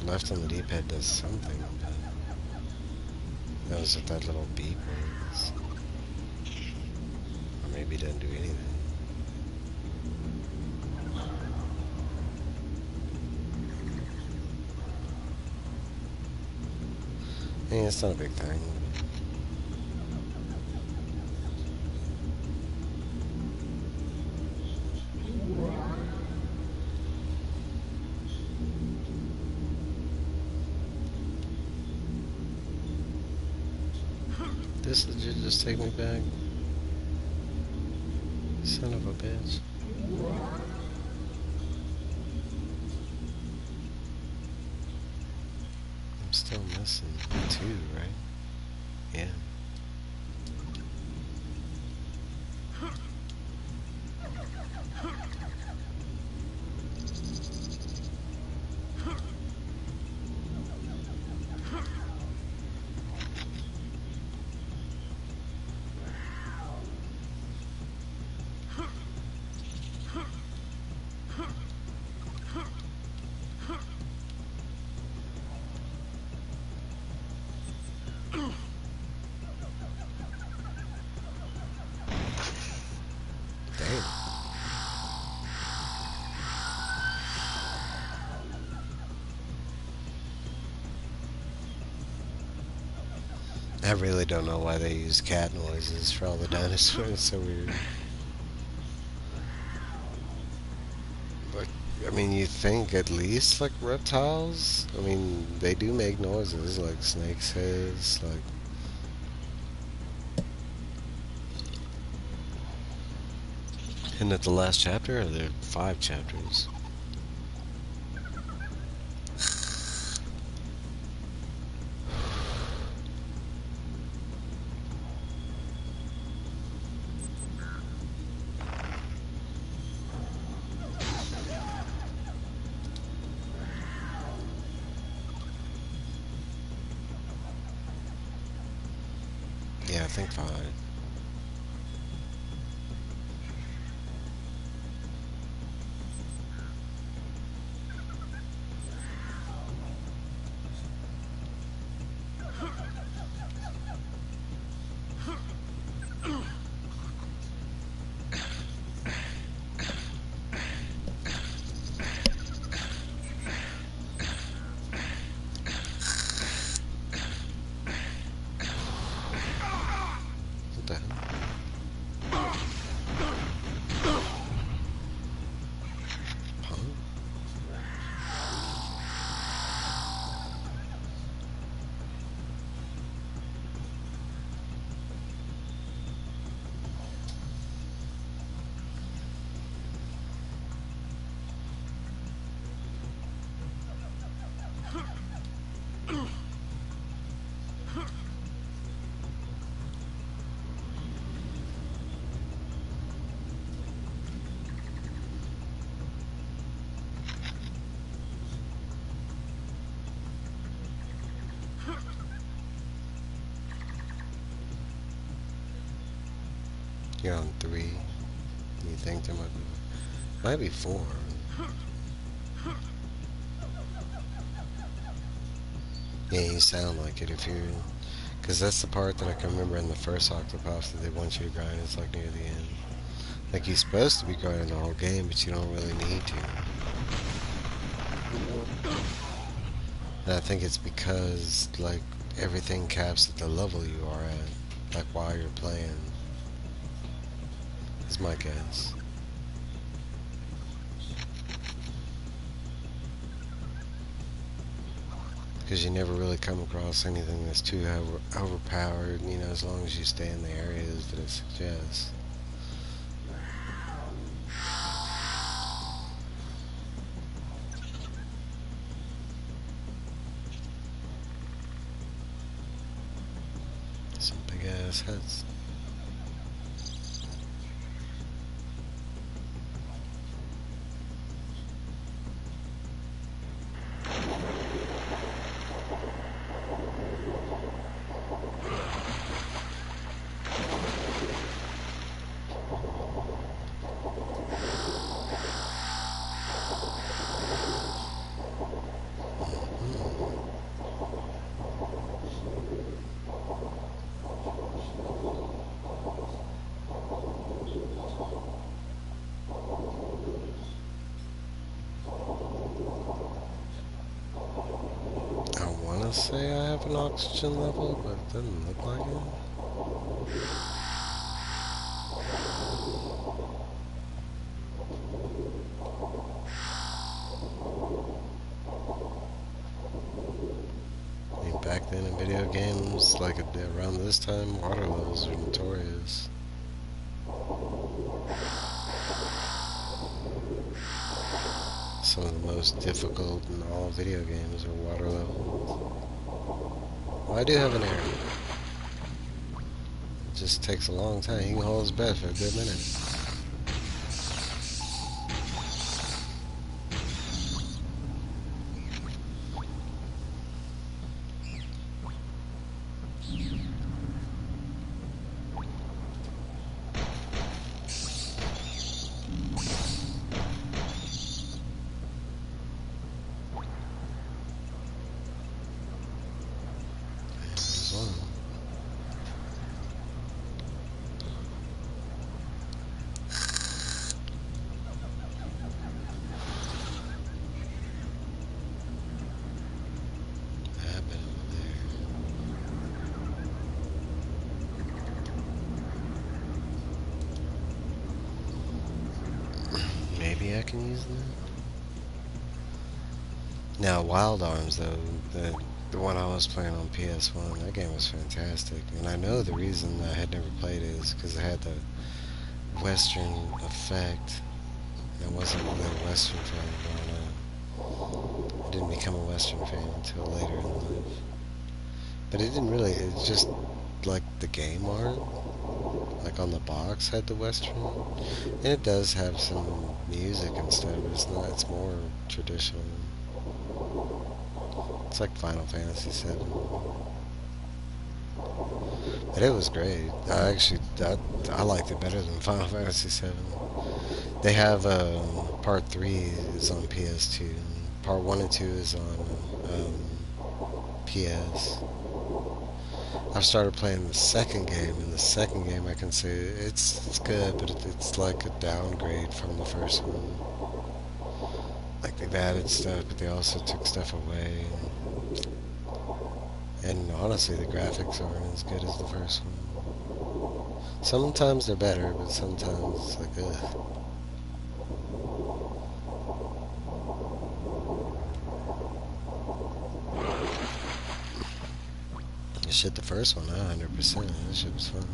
Left on the D-pad does something, but that was what that little beep was. Or maybe it didn't do anything. Yeah, it's not a big thing. This legit just take me back. Son of a bitch. I'm still missing 2, right? Yeah. Damn. I really don't know why they use cat noises for all the dinosaurs. It's so weird. Like, I mean, you think at least like reptiles? I mean, they do make noises like snakes' heads, like. And at the last chapter, or there are 5 chapters? Yeah, I think 5. What the hell? Huh? You're on 3. You think there might be 4. Yeah, you sound like it if you're. Because that's the part that I can remember in the first Octopath that they want you to grind. It's like near the end. Like you're supposed to be grinding the whole game, but you don't really need to. And I think it's because, like, everything caps at the level you are at. Like, while you're playing. Is my guess. Because you never really come across anything that's too overpowered, you know, as long as you stay in the areas that it suggests. Some big ass heads. say I have an oxygen level, but it doesn't look like it. I mean, back then in video games, like around this time, water levels are notorious. Some of the most difficult in all video games are water levels. Well, I do have an arrow. It just takes a long time. He can hold his breath for a good minute. There's one. I've been over there. Maybe I can use that. Now, Wild Arms, though, the one I was playing on PS1, that game was fantastic. And I know the reason I had never played it is because it had the Western effect. I wasn't really a Western fan growing up. I didn't become a Western fan until later in life. But it didn't really, it's just like the game art, like on the box had the Western. And it does have some music and stuff, but it's not, it's more traditional. It's like Final Fantasy VII. But it was great. I liked it better than Final Fantasy VII. They have Part 3 is on PS2. Part 1 and 2 is on PS. I've started playing the second game, and the second game I can say it's good, but it's like a downgrade from the first one. Like they've added stuff, but they also took stuff away. And honestly, the graphics aren't as good as the first one. Sometimes they're better, but sometimes it's like, ugh. Shit, the first one, 100%. That shit was fun.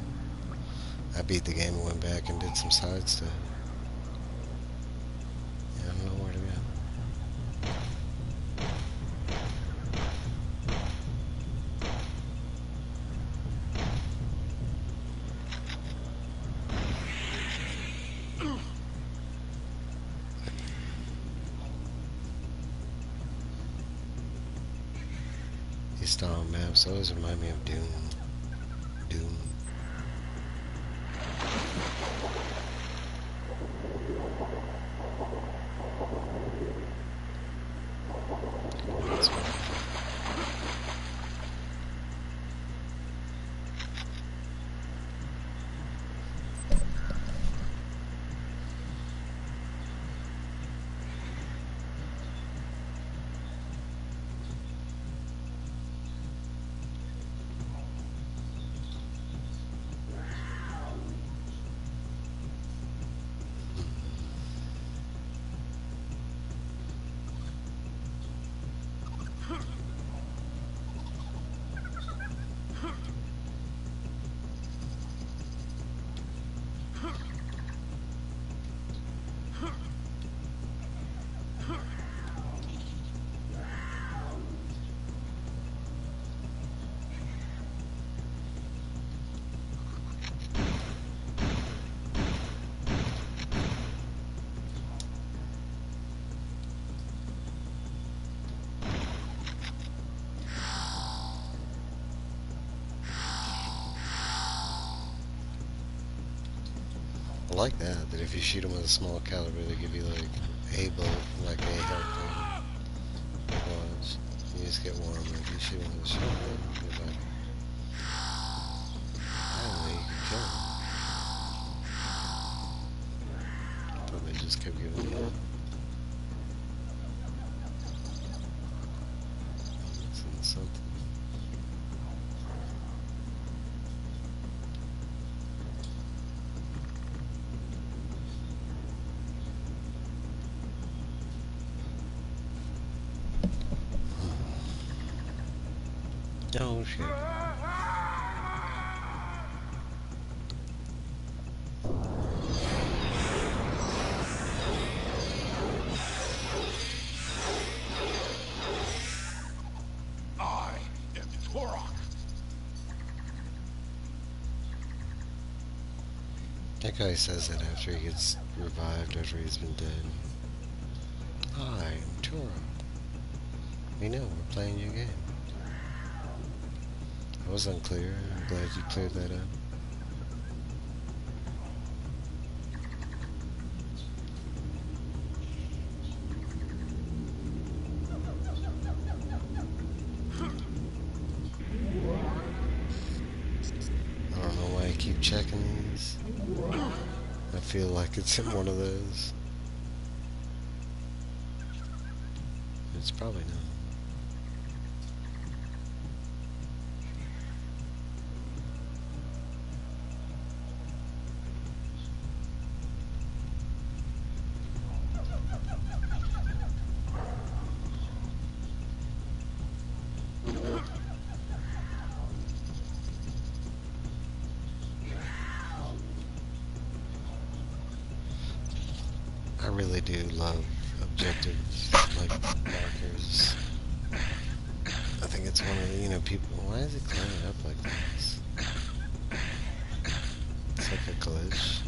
I beat the game and went back and did some side stuff. Yeah, I don't know where to go. These style maps always remind me of Doom. Doom. That's one. I like that if you shoot them with a small caliber, they give you like a bullet, like a health thing. Watch. You just get one. If you shoot them with a shotgun, you're like, oh, you can kill them. But they just kept giving me up. Missing something. Oh shit. I am Turok. That guy says it after he gets revived after he's been dead. I'm Turok. We know we're playing your game. That was unclear. I'm glad you cleared that up. I don't know why I keep checking these. I feel like it's in one of those. It's probably not. I really do love objective like markers. I think it's one of the, people. Why is it climbing up like this? It's like a glitch.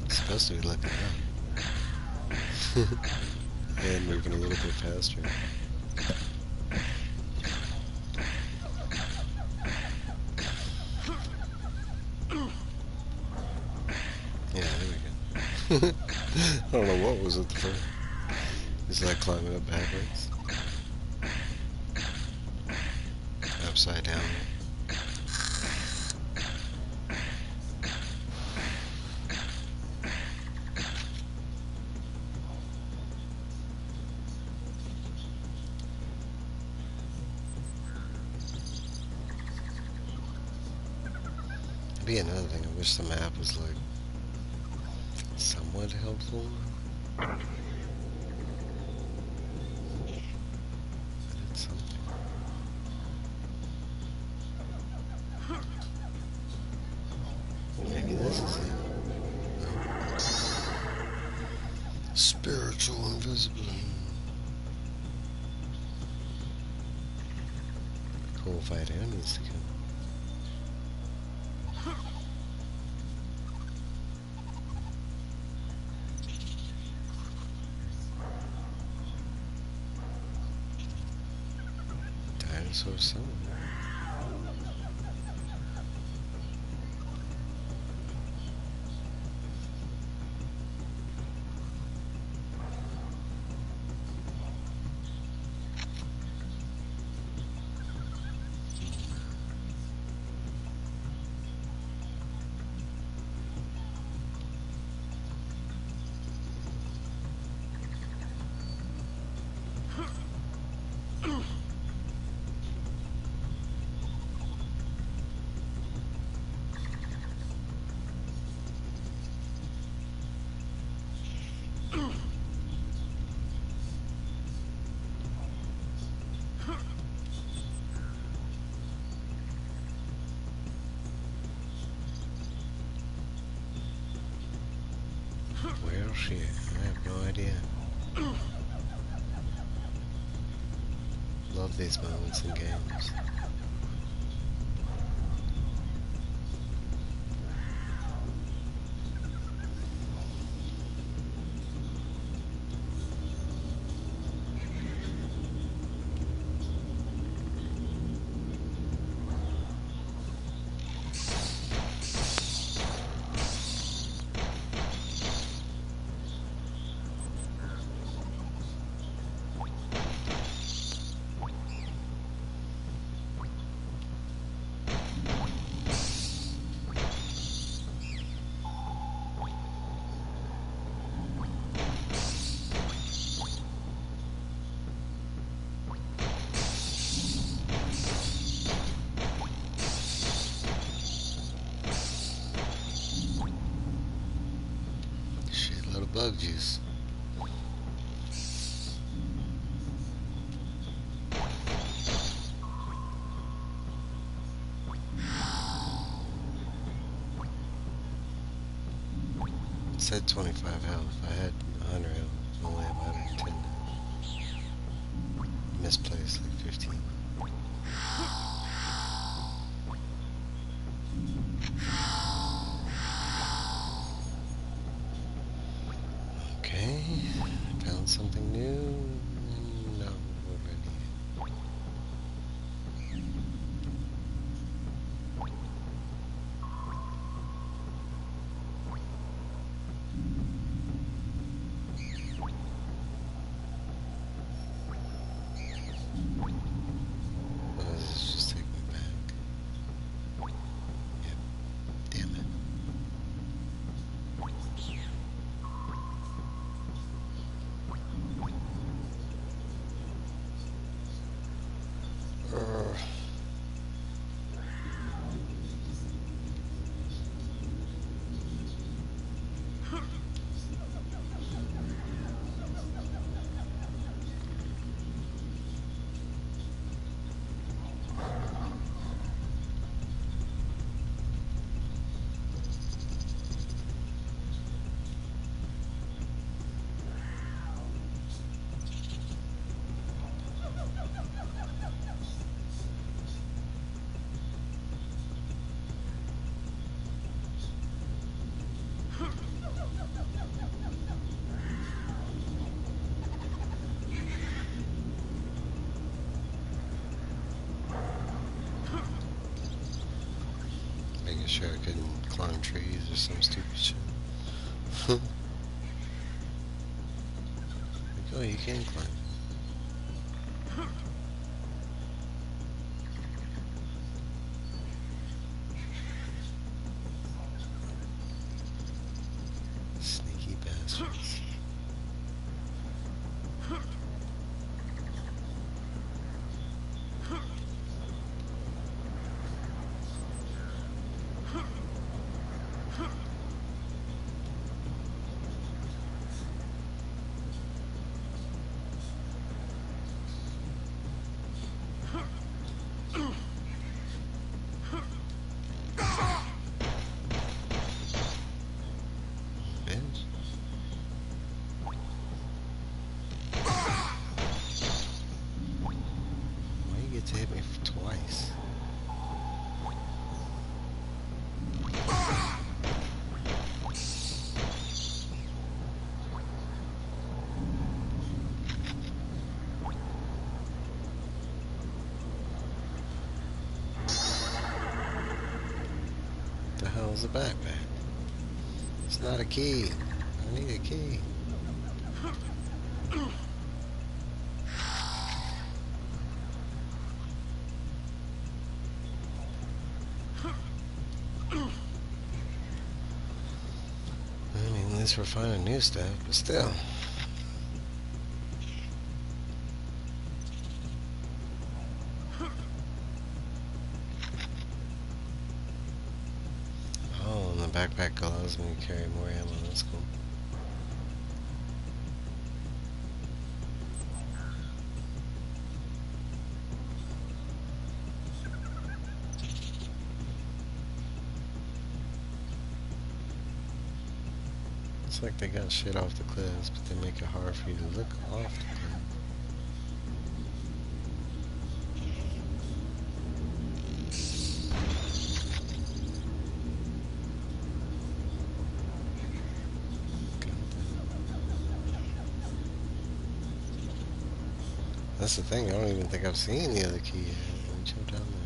It's supposed to be looking up. And moving a little bit faster. Yeah, there we go. I don't know what was at the front. Is that climbing up backwards? Upside down. That'd be another thing. I wish the map was like somewhat helpful. It's something. Maybe this is it. Spiritual invisible. Cool fighter needs to come. Dinosaur somewhere. Well, shit. I have no idea. Love these moments in games. Shitload of bug juice. said 25 health. I had 100 health. I only have 110 now. Misplaced like 15. Okay, found something new. No, we're ready. Let's just take me back. Yep, damn it. Ugh. Making sure I couldn't climb trees or some stupid shit. Like, oh, you can climb. Sneaky bastards. Bitch. Why you get to hit me twice? The hell's a backpack? It's not a key. I need a key. I mean, at least we're finding new stuff, but still. Oh, and the backpack allows me to carry more ammo. That's cool. It's like they got shit off the cliffs, but they make it hard for you to look off the cliff. That's the thing, I don't even think I've seen the other key yet. Let me jump down there.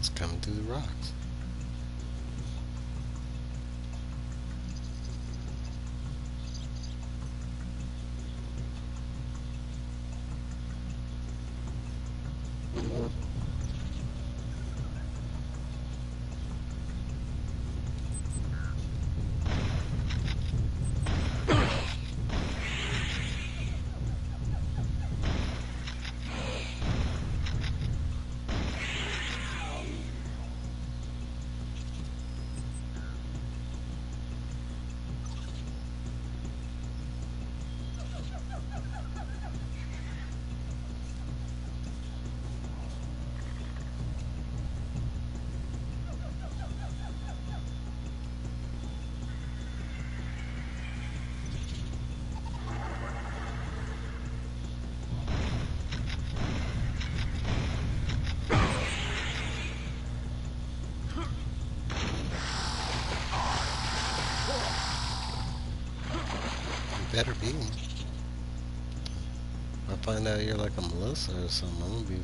It's coming through the rocks. You better be. I find out you're like a Melissa or something, I'm gonna be,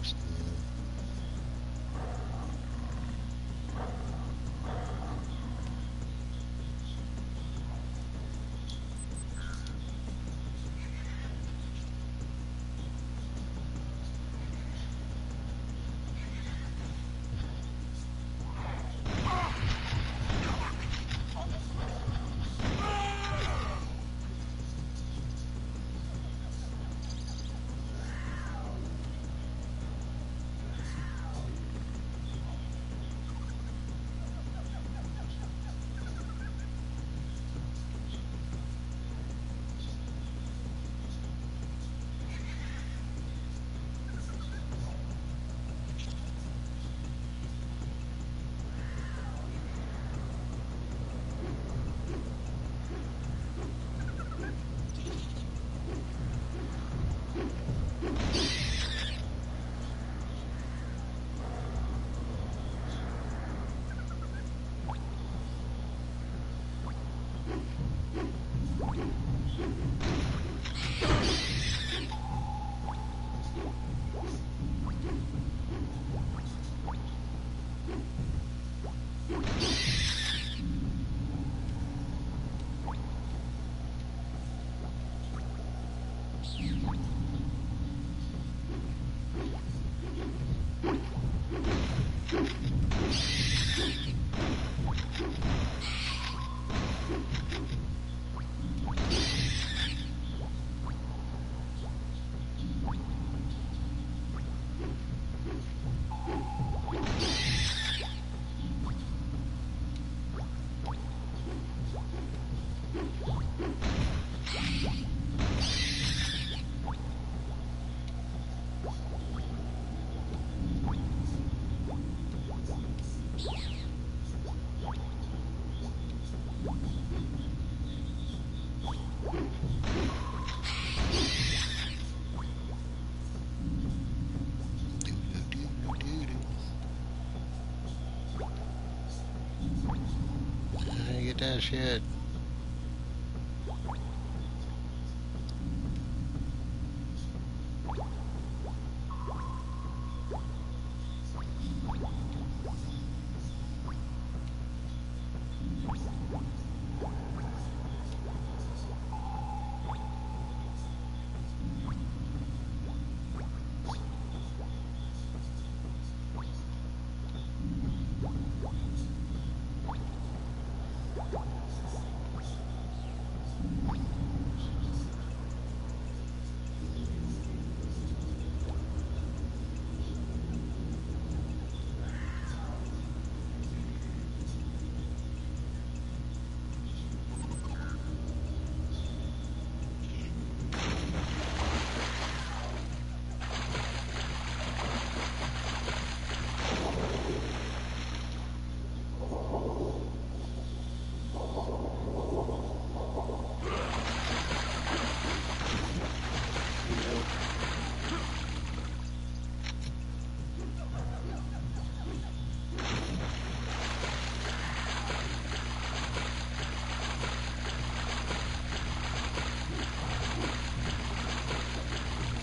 get that shit.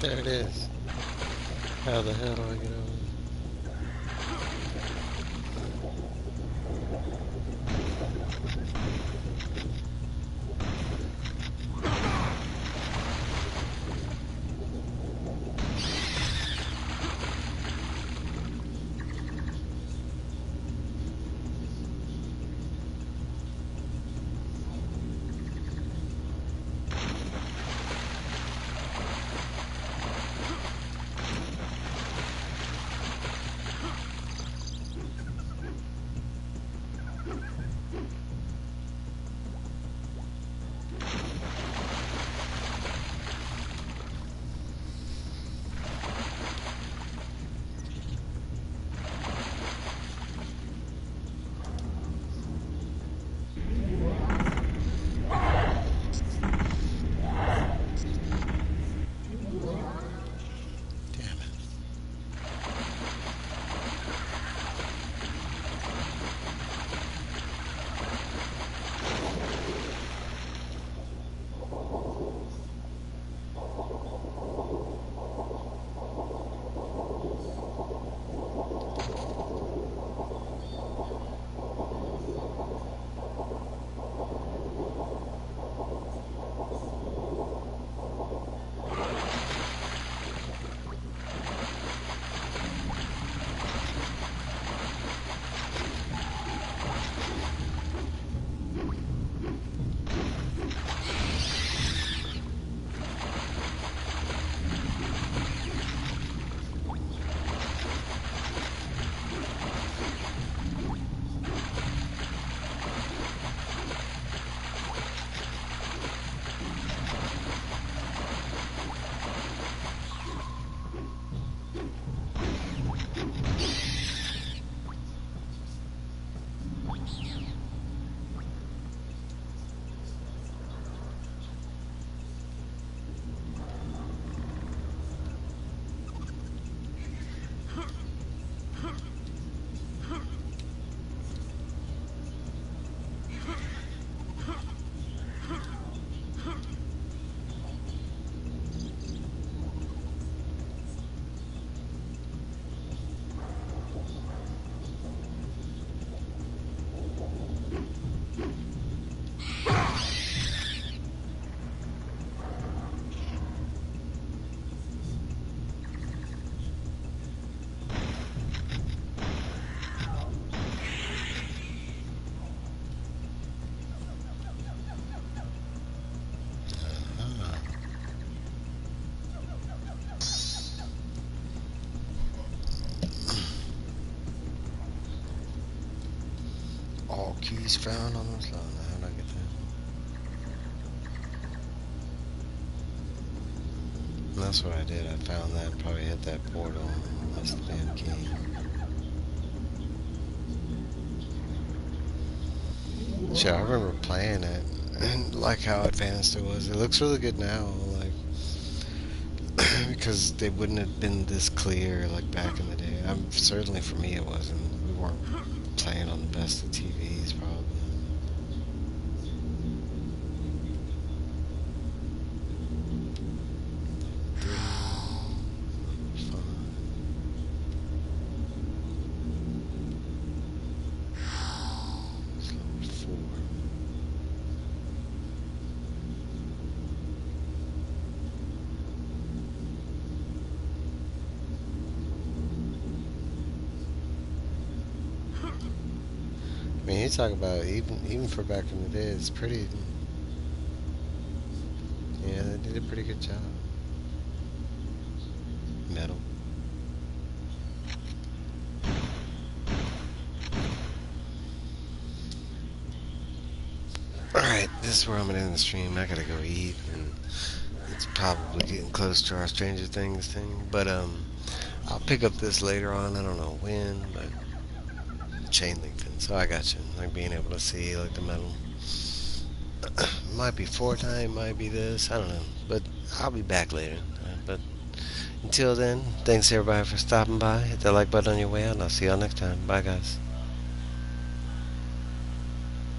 There it is. How the hell do I get over? All keys found on this line. How did I get that? And that's what I did. I found that. Probably hit that portal. That's the damn key. Shit, I remember playing it and like how advanced it was. It looks really good now. Like because they wouldn't have been this clear like back in the day. Certainly for me it wasn't. We weren't playing on the best of TVs probably. Three, five. It's level 4. I mean, you talk about even for back in the day, it's pretty. Yeah, they did a pretty good job. Metal. Alright, this is where I'm gonna end the stream. I gotta go eat, and it's probably getting close to our Stranger Things thing. But I'll pick up this later on. I don't know when, but chain link fence. So I got you. Like being able to see like the metal. Might be Fortnite, might be this. I don't know, but I'll be back later. But until then, thanks everybody for stopping by. Hit that like button on your way out, and I'll see y'all next time. Bye, guys.